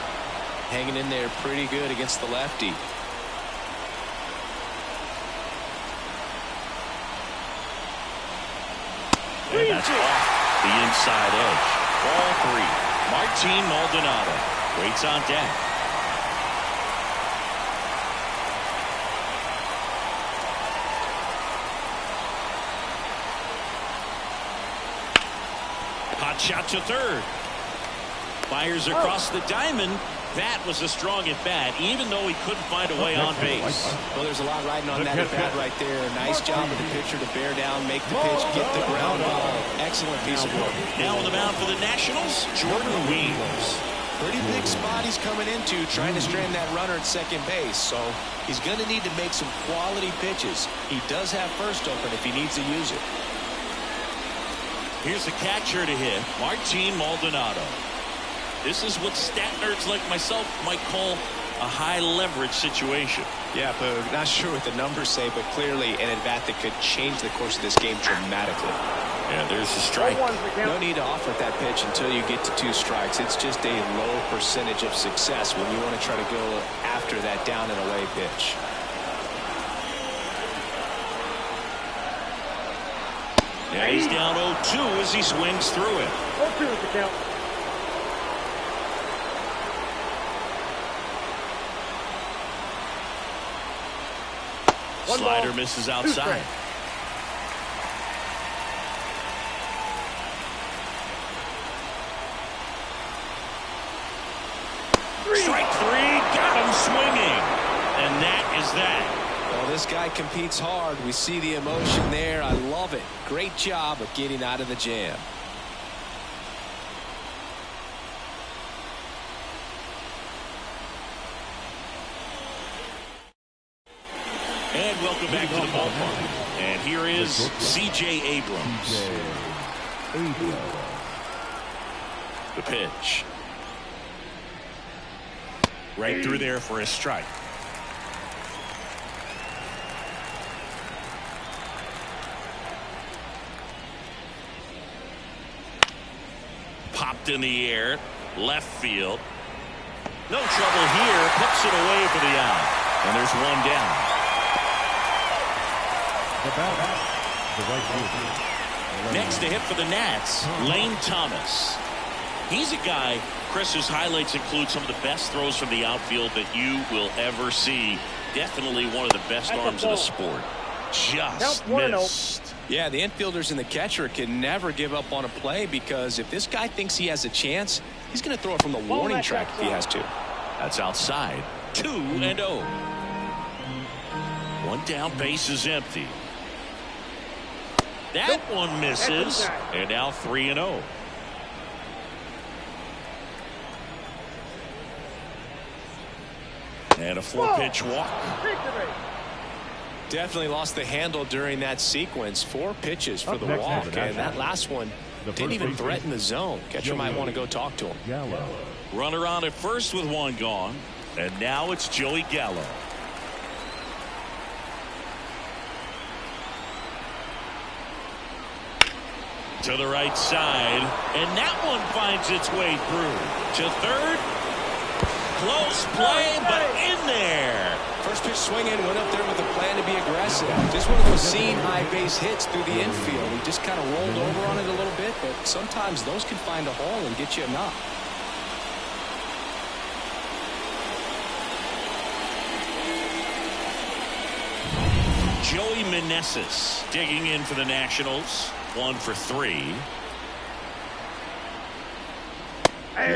Hanging in there pretty good against the lefty. And that's off the inside edge. Ball three. Martin Maldonado waits on deck. Hot shot to third. Fires across the diamond. That was a strong at bat, even though he couldn't find a way on base. Well, there's a lot riding on that at bat right there. Nice job of the pitcher to bear down, make the pitch, get the ground ball. Excellent piece of work. Now on the mound for the Nationals, Jordan Weems. Pretty big spot he's coming into, trying to strand that runner at second base. So he's going to need to make some quality pitches. He does have first open if he needs to use it. Here's a catcher to hit, Martin Maldonado. This is what stat nerds like myself might call a high leverage situation. Yeah, but not sure what the numbers say, but clearly an at-bat that could change the course of this game dramatically. Yeah, there's the strike. No need to offer that pitch until you get to 2 strikes. It's just a low percentage of success when you want to try to go after that down and away pitch. Yeah, he's down 0-2 as he swings through it. 0-2 is the count. Slider misses outside. Strike three, got him swinging. And that is that. Well, this guy competes hard. We see the emotion there. I love it. Great job of getting out of the jam. And welcome back to the ballpark. And here is C.J. Abrams. The pitch. Right through there for a strike. Popped in the air. Left field. No trouble here. Puts it away for the out. And there's one down. Next to hit for the Nats, Lane Thomas. He's a guy, Chris, whose highlights include some of the best throws from the outfield that you will ever see. Definitely one of the best arms in the sport. Just missed. Yeah, the infielders and the catcher can never give up on a play, because if this guy thinks he has a chance, he's going to throw it from the warning track if he has to. That's outside. 2-0. One down, base is empty. That one misses, and now 3-0. And a 4-pitch walk. Definitely lost the handle during that sequence. 4 pitches for the walk, and that last one didn't even threaten the zone. Catcher might want to go talk to him. Gallo. Runner on at first with 1 gone, and now it's Joey Gallo. To the right side, and that one finds its way through to third. Close play, but in there. First pitch swinging, went up there with a plan to be aggressive. Just one of those seam high base hits through the infield. He just kind of rolled over on it a little bit, but sometimes those can find a hole and get you a knock. Joey Meneses digging in for the Nationals. 1 for 3.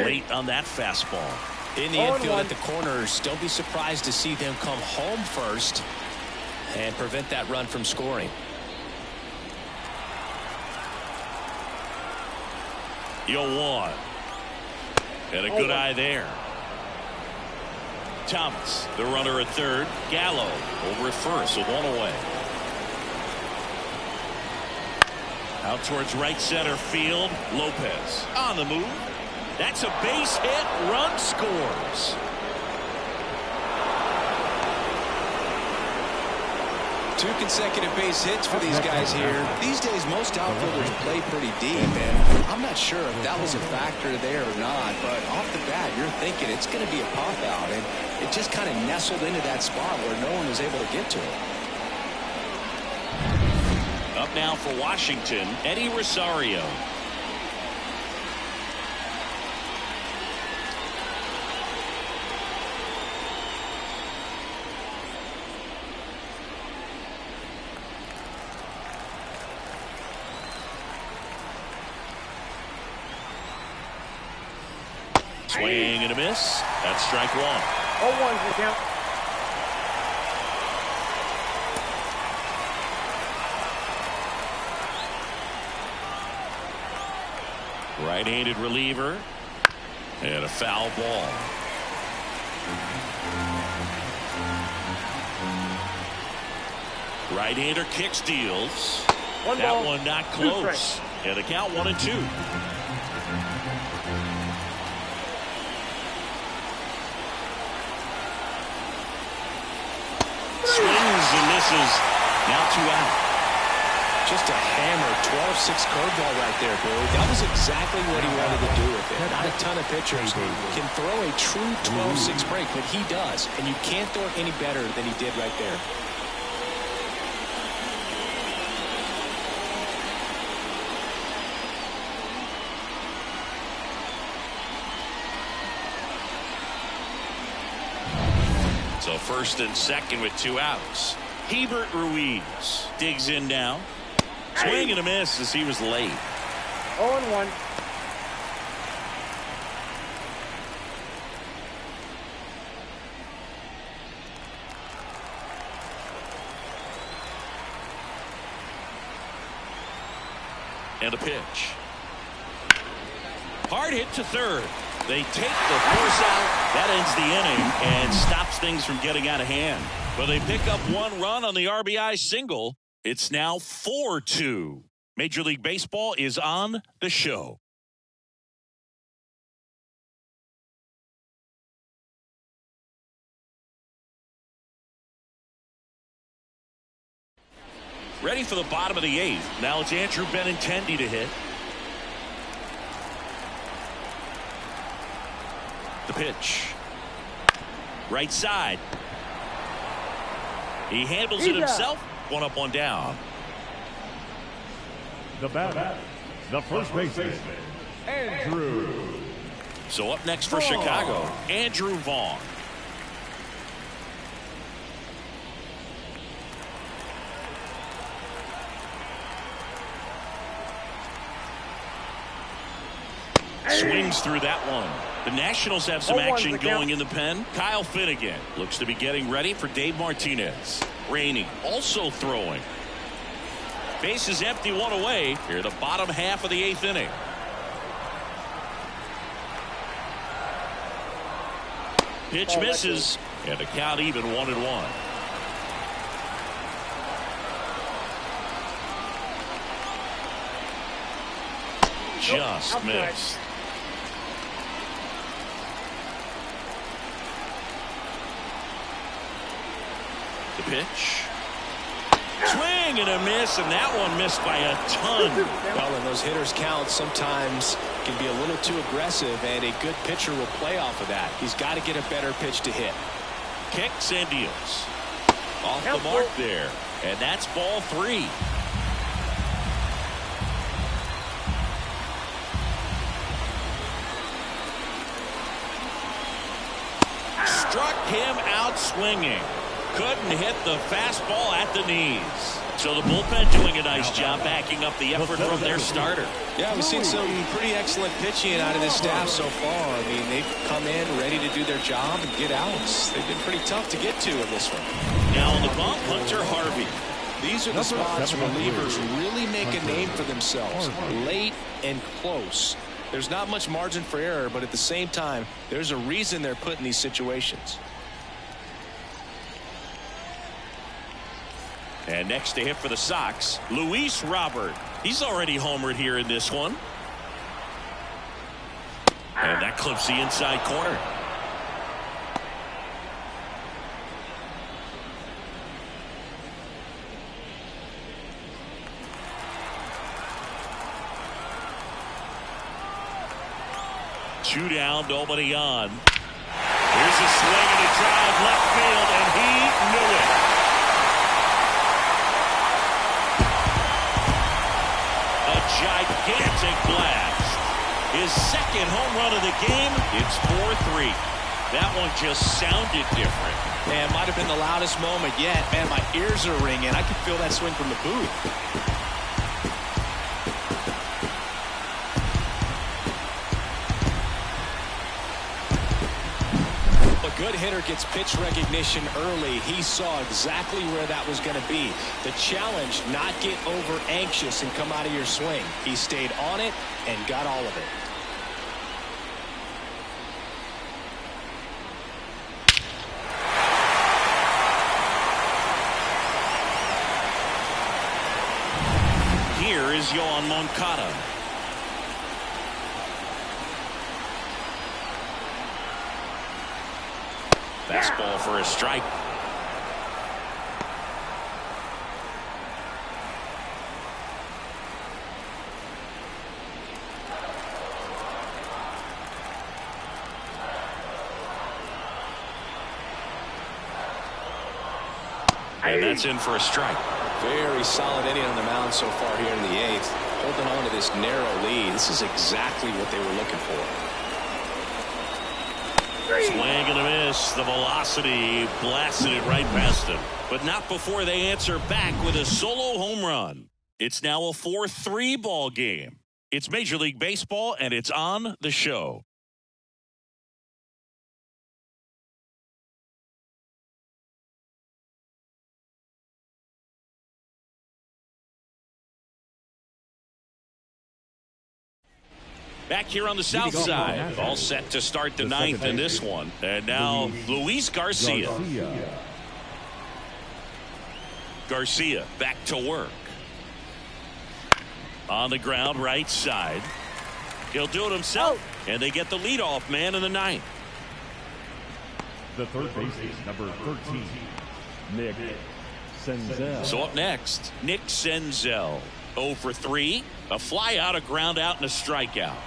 Late on that fastball. In the infield at the corners, don't be surprised to see them come home first and prevent that run from scoring. You'll want. And a good eye there. Thomas, the runner at third. Gallo over at first with 1 away. Out towards right center field. Lopez on the move. That's a base hit. Run scores. Two consecutive base hits for these guys here. These days, most outfielders play pretty deep, and I'm not sure if that was a factor there or not, but off the bat, you're thinking it's going to be a pop-out, and it just kind of nestled into that spot where no one was able to get to it. Up now for Washington, Eddie Rosario. Swing and a miss. That's strike 1. 0-1's the count. Right-handed reliever. And a foul ball. Right-hander kicks, deals. That one not close. And the count 1-2. Swings and misses. Now 2 out. Just a hammer 12-6 curveball right there, Billy. That was exactly what he wanted to do with it. Not a ton of pitchers can throw a true 12-6 break, but he does. And you can't throw it any better than he did right there. So first and second with 2 outs. Hebert Ruiz digs in now. Swing and a miss as he was late. 0-1. And a pitch. Hard hit to third. They take the force out. That ends the inning and stops things from getting out of hand. But they pick up 1 run on the RBI single. It's now 4-2. Major League Baseball is on the show. Ready for the bottom of the 8th. Now it's Andrew Benintendi to hit. The pitch. Right side. He handles it himself. 1 up, 1 down. The batter, the first baseman, Andrew. So up next for Chicago, Andrew Vaughn. Swings through that one. The Nationals have some action going in the pen. Kyle Finnegan looks to be getting ready for Dave Martinez. Rainey also throwing. Base is empty, 1 away. Here the bottom half of the 8th inning. Pitch misses, and the count even 1-1. just outside. missed. The pitch. Swing and a miss, and that one missed by a ton. Well, when those hitters count, sometimes can be a little too aggressive, and a good pitcher will play off of that. He's got to get a better pitch to hit. Kicks and deals. Off the mark there, and that's ball 3. Struck him out swinging. Couldn't hit the fastball at the knees. So the bullpen doing a nice job backing up the effort from their starter. Yeah, we've seen some pretty excellent pitching out of this staff so far. I mean, they've come in ready to do their job and get outs. They've been pretty tough to get to in this one. Now on the bump, Hunter Harvey. These are the spots relievers really make a name for themselves. Late and close. There's not much margin for error, but at the same time, there's a reason they're put in these situations. And next to hit for the Sox, Luis Robert. He's already homered here in this one. And that clips the inside corner. Two down, nobody on. Here's a swing and a drive left field, and he knew it. A gigantic blast. His second home run of the game. It's 4-3. That one just sounded different. Man, might have been the loudest moment yet. Man, my ears are ringing. I can feel that swing from the booth. Good hitter gets pitch recognition early. He saw exactly where that was going to be. The challenge, not get over anxious and come out of your swing. He stayed on it and got all of it. Here is Yohan Moncada. Fastball for a strike. And that's in for a strike. Very solid inning on the mound so far here in the 8th. Holding on to this narrow lead. This is exactly what they were looking for. Swing and a miss. The velocity blasted it right past him. But not before they answer back with a solo home run. It's now a 4-3 ball game. It's Major League Baseball, and it's on the show. Back here on the south side, all set to start the 9th in this one. And now Luis Garcia. Garcia back to work. On the ground, right side. He'll do it himself, and they get the leadoff man in the 9th. The third baseman, number 13, Nick Senzel. So up next, Nick Senzel. 0 for 3, a fly out, a ground out, and a strikeout.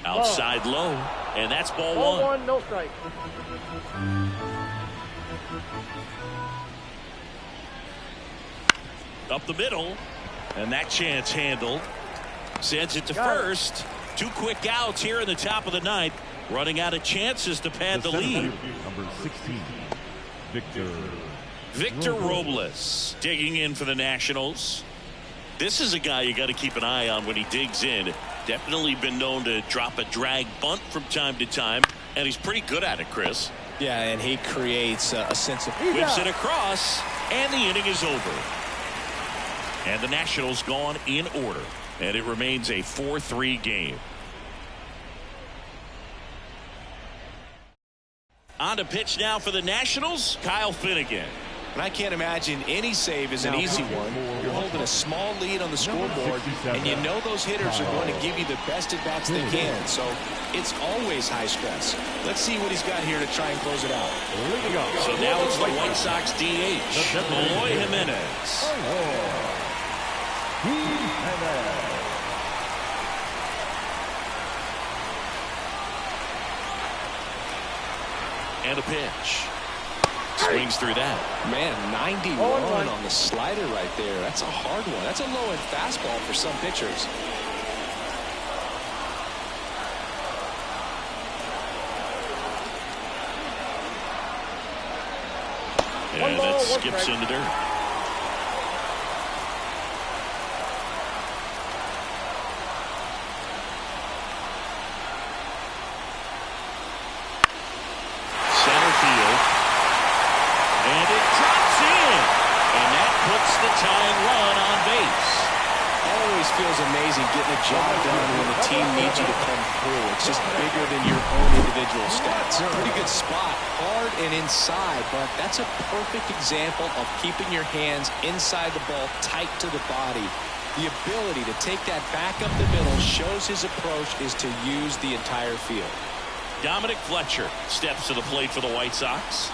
Outside low, and that's ball 1. No strike. Up the middle, and that chance handled. Sends it to first. 2 quick outs here in the top of the 9th. Running out of chances to pad the lead. Number 16, Victor Robles digging in for the Nationals. This is a guy you got to keep an eye on when he digs in. Definitely been known to drop a drag bunt from time to time, and he's pretty good at it, Chris. Yeah, and he creates a sense of... Whips it across, and the inning is over. And the Nationals gone in order, and it remains a 4-3 game. On to pitch now for the Nationals, Kyle Finnegan. And I can't imagine any save is an easy one. You're holding a small lead on the scoreboard, and you know those hitters are going to give you the best at-bats they can. So it's always high stress. Let's see what he's got here to try and close it out. So now it's the White Sox DH, Eloy Jimenez. And a pitch. Swings through that. Man, 91 on the slider right there. That's a hard one. That's a low-end fastball for some pitchers. And that skips into dirt. Center field. And it drops in. And that puts the tying run on base. Always feels amazing getting a job done when the team needs you to come through. It's just bigger than your own individual stats. Pretty good spot, hard and inside, but that's a perfect example of keeping your hands inside the ball, tight to the body. The ability to take that back up the middle shows his approach is to use the entire field. Dominic Fletcher steps to the plate for the White Sox.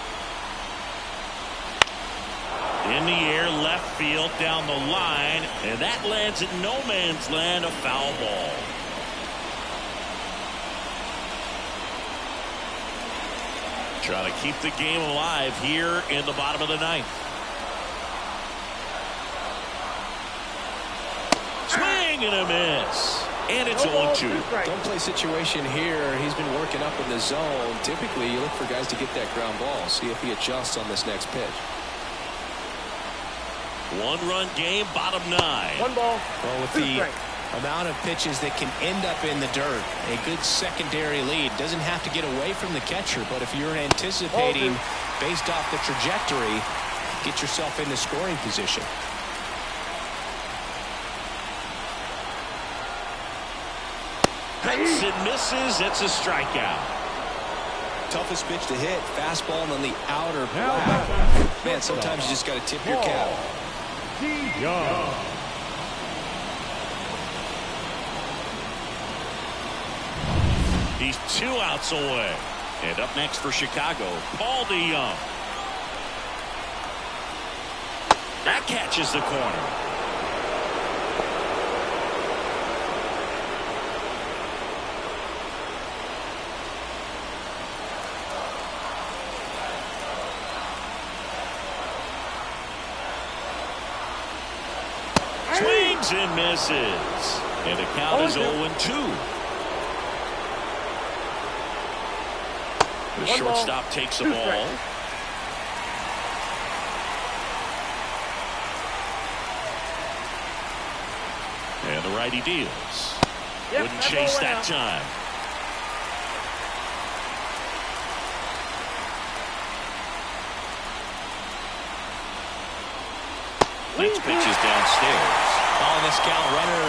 In the air, left field, down the line, and that lands at no man's land, a foul ball. Trying to keep the game alive here in the bottom of the ninth. Swing and a miss. And it's 0-2. Don't play situation here. He's been working up in the zone. Typically, you look for guys to get that ground ball. See if he adjusts on this next pitch. One-run game, bottom nine. One ball. Well, with the amount of pitches that can end up in the dirt, a good secondary lead. Doesn't have to get away from the catcher, but if you're anticipating based off the trajectory, get yourself into scoring position. Hits and misses. It's a strikeout. Toughest pitch to hit, fastball on the outer back. Man, sometimes you just got to tip your cap. He's 2 outs away. And up next for Chicago, Paul DeYoung. That catches the corner. Swings and misses. And the count is 0-2. The shortstop takes the ball. And the righty deals. Wouldn't chase that time. Next pitch is downstairs. On this count, runner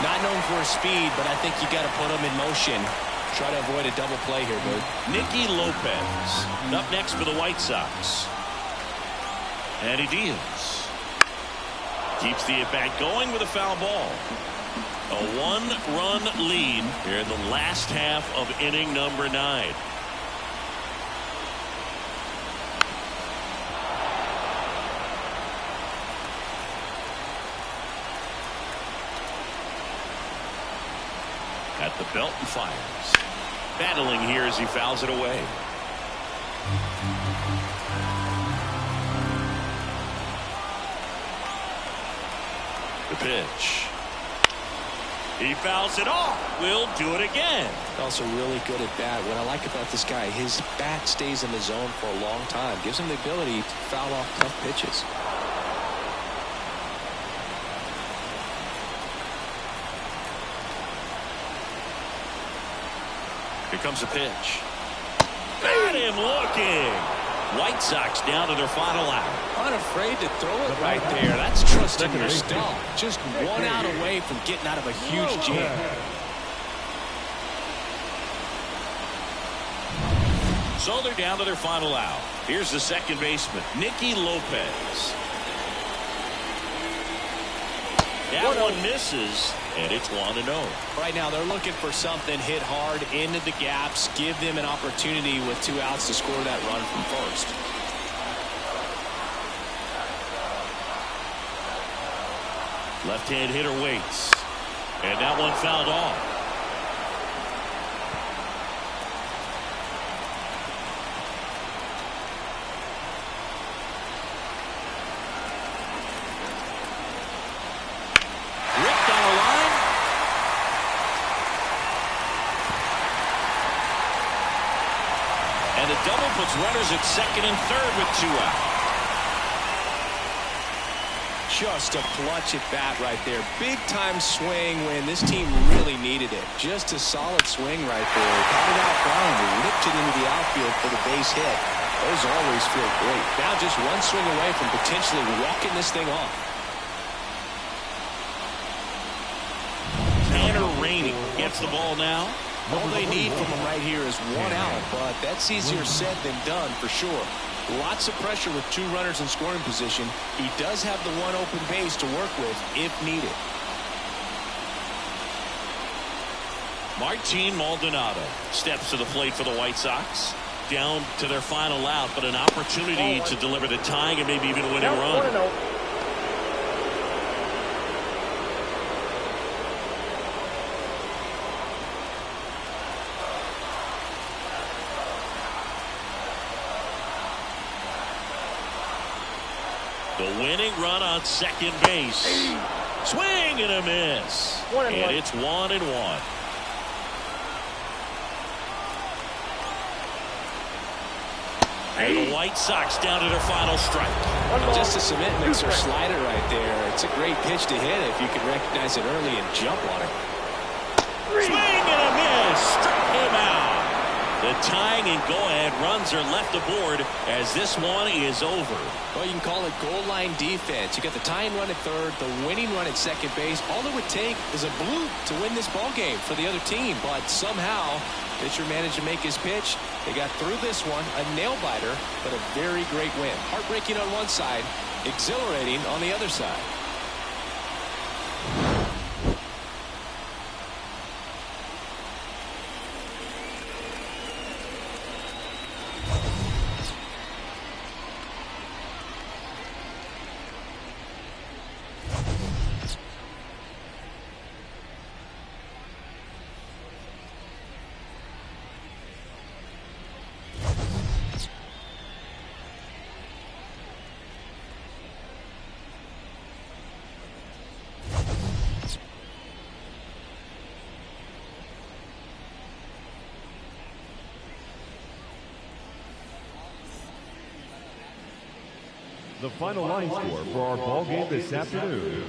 not known for his speed, but I think you got to put him in motion. Try to avoid a double play here, Bert. Nicky Lopez up next for the White Sox. And he deals. Keeps the at-bat going with a foul ball. A 1-run lead here in the last half of inning number 9. At the belt and fires. Battling here as he fouls it away. The pitch. He fouls it off. Will do it again. Also really good at bat. What I like about this guy, his bat stays in the zone for a long time. Gives him the ability to foul off tough pitches. Here comes a pitch. Got him looking. White Sox down to their final out. Unafraid to throw it right there. That's trusting your stuff. Just 1 out away from getting out of a huge jam. So they're down to their final out. Here's the second baseman, Nicky Lopez. That one misses, and it's 1-0. Right now, they're looking for something hit hard into the gaps, give them an opportunity with 2 outs to score that run from first. Left-hand hitter waits, and that one fouled off. And a double puts runners at second and third with 2 out. Just a clutch at bat right there. Big time swing when this team really needed it. Just a solid swing right there. Got it out flying, lipped it into the outfield for the base hit. Those always feel great. Now just one swing away from potentially walking this thing off. Tanner Rainey gets the ball now. All they need from him right here is 1 out, but that's easier said than done for sure. Lots of pressure with 2 runners in scoring position. He does have the 1 open base to work with if needed. Martin Maldonado steps to the plate for the White Sox. Down to their final out, but an opportunity to deliver the tying and maybe even winning run. 1-0. The winning run on second base. Swing and a miss. 1-1. And it's 1-1. And the White Sox down to their final strike. Just a cement mixer slider right there. It's a great pitch to hit if you can recognize it early and jump on it. Swing and a miss. Struck him out. The tying and go-ahead runs are left aboard as this one is over. Well, you can call it goal line defense. You got the tying run at third, the winning run at second base. All it would take is a bloop to win this ball game for the other team. But somehow, pitcher managed to make his pitch. They got through this one, a nail-biter, but a very great win. Heartbreaking on one side, exhilarating on the other side. The final line score for our ball game this afternoon.